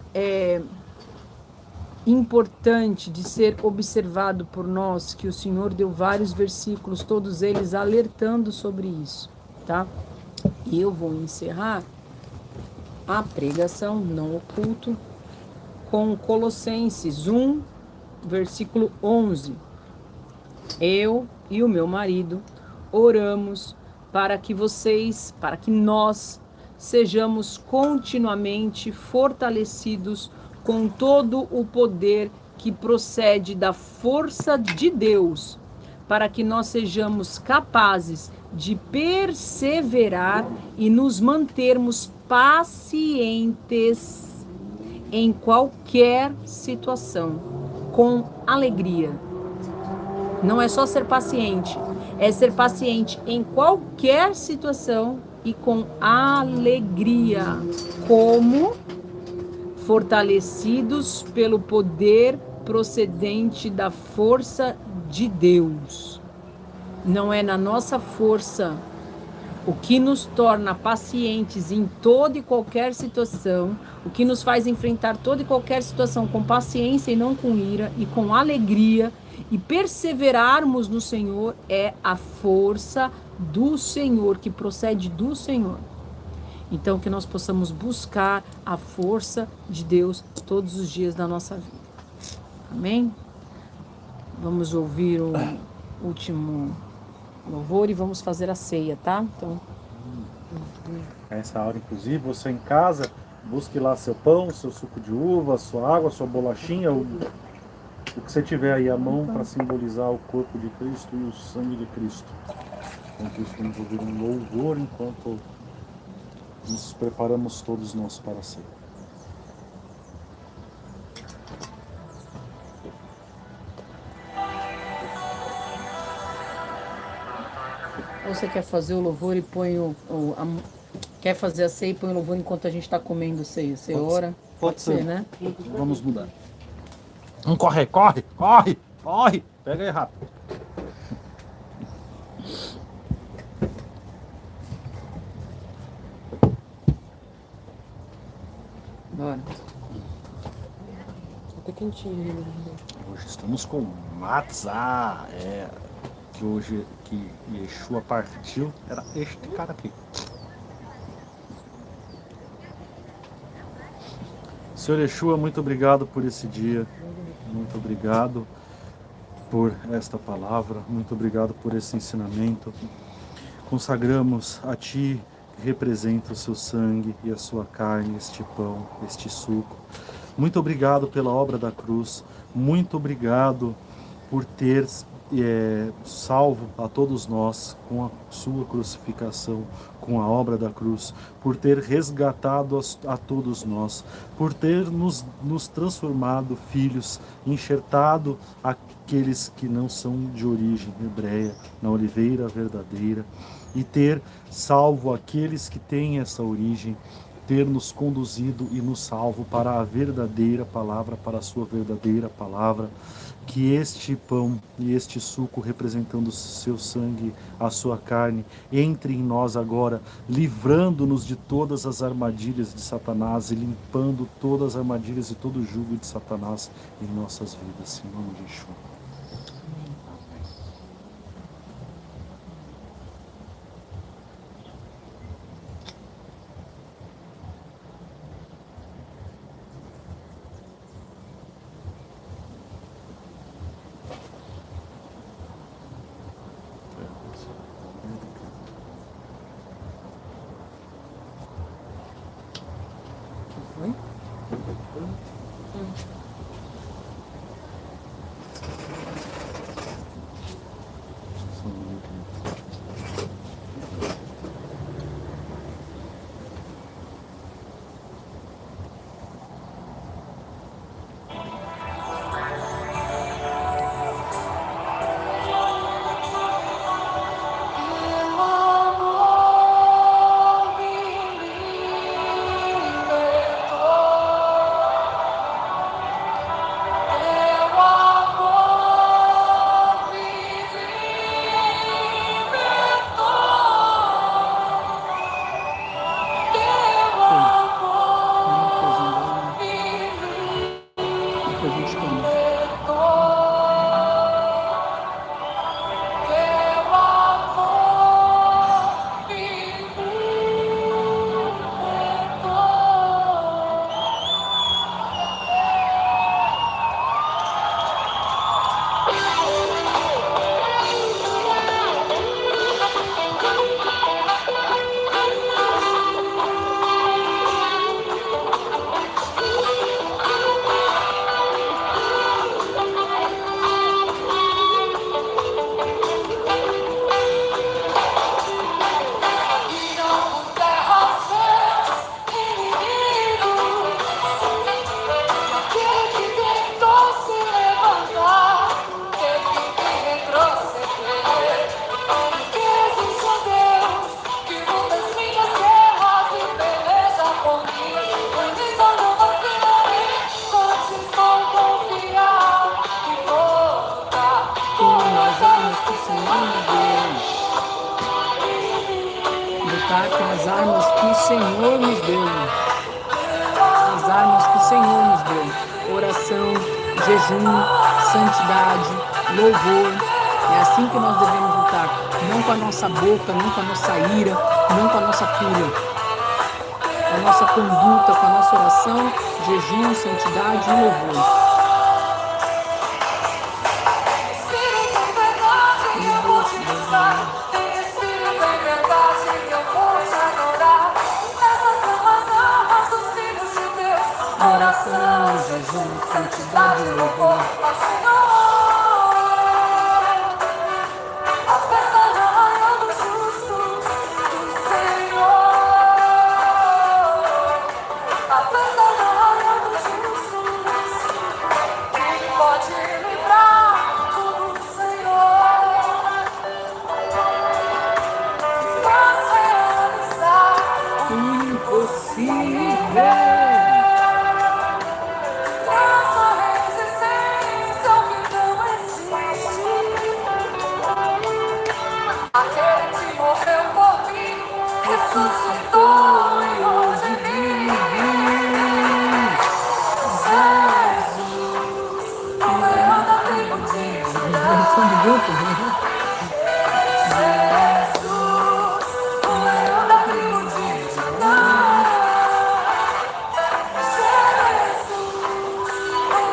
importante de ser observado por nós que o Senhor deu vários versículos, todos eles alertando sobre isso, tá? E eu vou encerrar a pregação, não o culto, com Colossenses 1, versículo 11. Eu e o meu marido oramos para que nós sejamos continuamente fortalecidos com todo o poder que procede da força de Deus, para que nós sejamos capazes de perseverar e nos mantermos pacientes em qualquer situação, com alegria. Não é só ser paciente, é ser paciente em qualquer situação e com alegria, como fortalecidos pelo poder procedente da força de Deus. Não é na nossa força. O que nos torna pacientes em toda e qualquer situação, o que nos faz enfrentar toda e qualquer situação com paciência e não com ira, e com alegria, e perseverarmos no Senhor, é a força do Senhor, que procede do Senhor. Então, que nós possamos buscar a força de Deus todos os dias da nossa vida. Amém? Vamos ouvir o último louvor e vamos fazer a ceia, tá? Então, essa hora, inclusive, você em casa, busque lá seu pão, seu suco de uva, sua água, sua bolachinha, o que você tiver aí à mão para simbolizar o corpo de Cristo e o sangue de Cristo. Enquanto isso, vamos ouvir um louvor enquanto nos preparamos todos nós para a ceia. ou você quer fazer o louvor e põe quer fazer a ceia e põe o louvor enquanto a gente está comendo a ceia? Você ora? Pode ser, né? Vamos mudar. Vamos correr, corre, corre, corre. Pega aí rápido. Bora. Tá quentinho. Hoje estamos com matzah. Que hoje que Yeshua partiu era este cara aqui. Senhor Yeshua, muito obrigado por esse dia. Muito obrigado por esta palavra. Muito obrigado por esse ensinamento. Consagramos a Ti, que representa o Seu sangue e a Sua carne, este pão, este suco. Muito obrigado pela obra da cruz. Muito obrigado por ter salvo a todos nós com a sua crucificação, com a obra da cruz, por ter resgatado a todos nós, por ter nos transformado filhos, enxertado aqueles que não são de origem hebreia na oliveira verdadeira, e ter salvo aqueles que têm essa origem, ter nos conduzido e nos salvo para a verdadeira palavra, para a sua verdadeira palavra. Que este pão e este suco, representando o seu sangue, a sua carne, entre em nós agora, livrando-nos de todas as armadilhas de Satanás e limpando todas as armadilhas e todo o jugo de Satanás em nossas vidas, em nome de Yeshua. Foi? Depois a gente toma. Lutar com as armas que o Senhor nos deu. As armas que o Senhor nos deu. Oração, jejum, santidade, louvor. É assim que nós devemos lutar. Não com a nossa boca, não com a nossa ira, não com a nossa fúria. Com a nossa conduta, com a nossa oração, jejum, santidade e louvor. Oração, jejum, santidade e louvor. A festa da rainha dos justos do Senhor. A festa da rainha dos justos. Quem pode livrar do Senhor? Faz realizar o impossível. Ressuscitou e hoje vive. Jesus, o leão da tribo de Judá. Jesus, o leão da tribo de Judá. Jesus,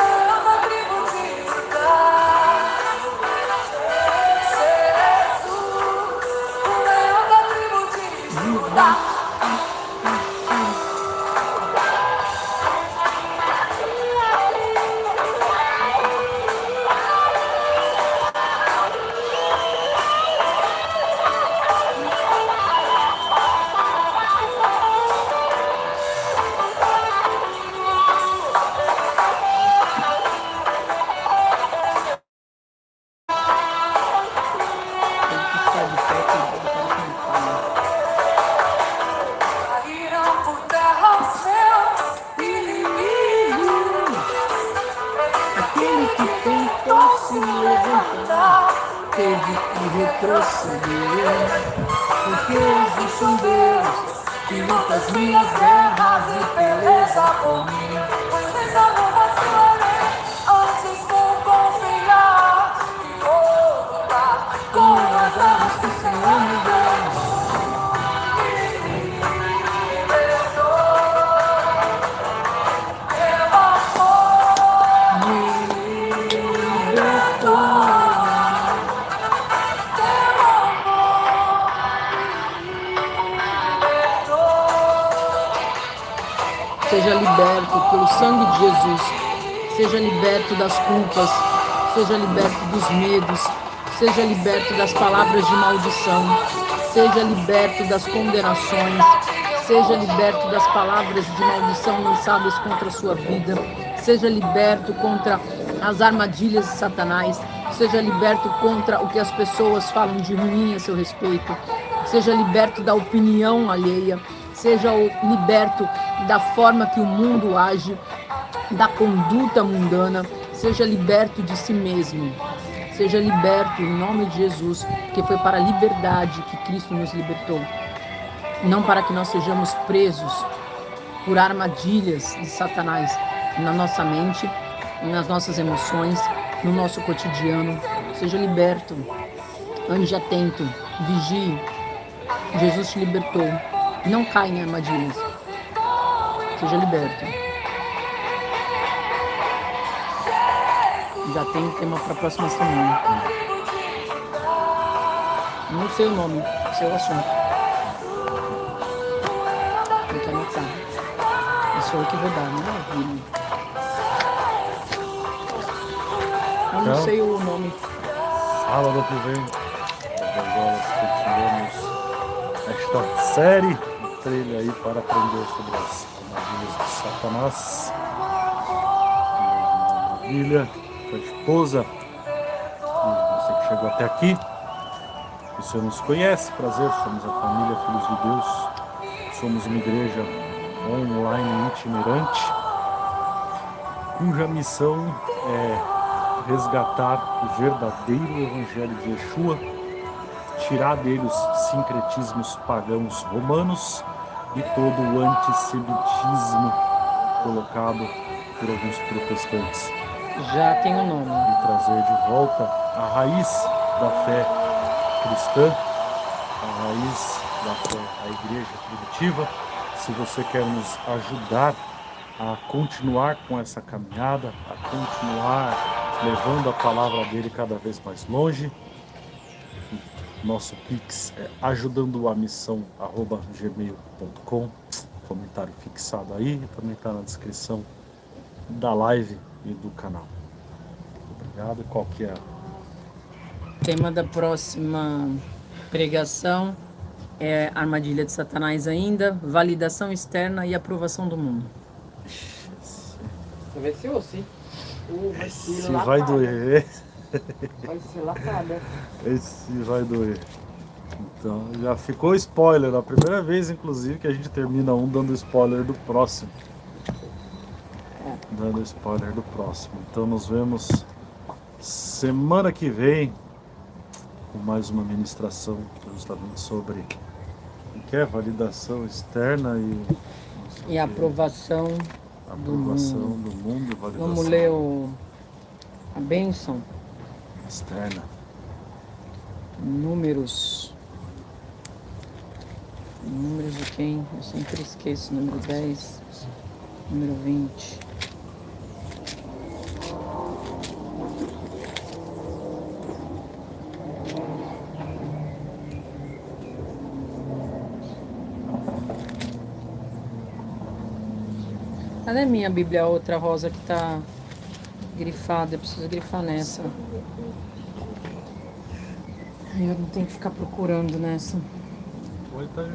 o leão da tribo de Judá. Jesus, o leão da tribo de Judá. teve que retroceder, porque existe um Deus que luta as minhas guerras e peleja por mim. Antes vou confiar e vou lutar Com as armas que o Senhor me deu. Seja liberto pelo sangue de Jesus. Seja liberto das culpas. Seja liberto dos medos. Seja liberto das palavras de maldição. Seja liberto das condenações. Seja liberto das palavras de maldição lançadas contra a sua vida. Seja liberto contra as armadilhas de Satanás. Seja liberto contra o que as pessoas falam de ruim a seu respeito. Seja liberto da opinião alheia. Seja liberto da forma que o mundo age, da conduta mundana. Seja liberto de si mesmo. Seja liberto em nome de Jesus, que foi para a liberdade que Cristo nos libertou. Não para que nós sejamos presos por armadilhas de Satanás na nossa mente, nas nossas emoções, no nosso cotidiano. Seja liberto. Ande atento. Vigie. Jesus te libertou. Não caia em armadilhas. Seja liberto. Já tem tema para a próxima semana. Não sei o nome, sei o assunto. Tem que anotar. É só eu que vou dar, né? Eu não sei o nome. Sábado que vem, às 10 horas, continuamos esta série. Trilha aí para aprender sobre as armadilhas de Satanás. Maravilha, sua esposa, e você que chegou até aqui, o Senhor nos conhece, prazer, somos a família Filhos de Deus, somos uma igreja online itinerante, cuja missão é resgatar o verdadeiro evangelho de Yeshua, tirar dele os sincretismos pagãos romanos e todo o antissemitismo colocado por alguns protestantes. Já tem o nome. E trazer de volta a raiz da fé cristã, a raiz da fé, a igreja primitiva. Se você quer nos ajudar a continuar com essa caminhada, a continuar levando a palavra dele cada vez mais longe, nosso Pix é ajudandoamissão@gmail.com. Comentário fixado aí, também está na descrição da live e do canal. Obrigado. Qual que é? Tema da próxima pregação é armadilha de Satanás ainda, validação externa e aprovação do mundo. Você vai ser assim. Vai ser Esse lapada. vai doer. Vai ser lapada. Esse vai doer. Então, já ficou spoiler. A primeira vez, inclusive, que a gente termina dando spoiler do próximo. Dando spoiler do próximo. Então, nos vemos semana que vem com mais uma ministração justamente sobre o que é validação externa e aprovação do mundo. Validação Vamos ler a bênção. externa. Números de quem? Eu sempre esqueço. Número 10, número 20. Cadê minha Bíblia, outra rosa que tá grifada? Eu preciso grifar nessa. Eu não tenho que ficar procurando nessa. Oi, tá aí.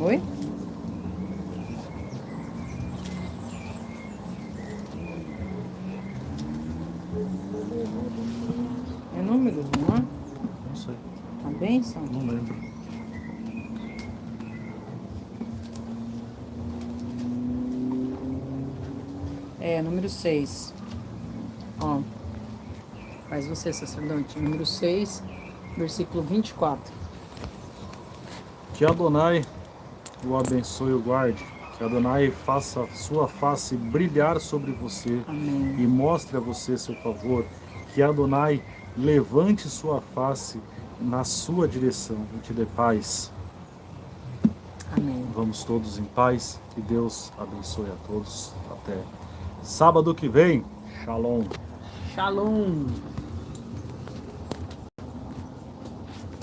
Oi? É números, não é? Não sei, A bênção? não lembro. É, número 6. Ó. Faz você, sacerdote. Número 6, versículo 24. Que Adonai o abençoe e o guarde. Que Adonai faça sua face brilhar sobre você. Amém. E mostre a você seu favor. Que Adonai levante sua face na sua direção e te dê paz. Amém. Vamos todos em paz. Que Deus abençoe a todos. Até sábado que vem. Shalom. Shalom.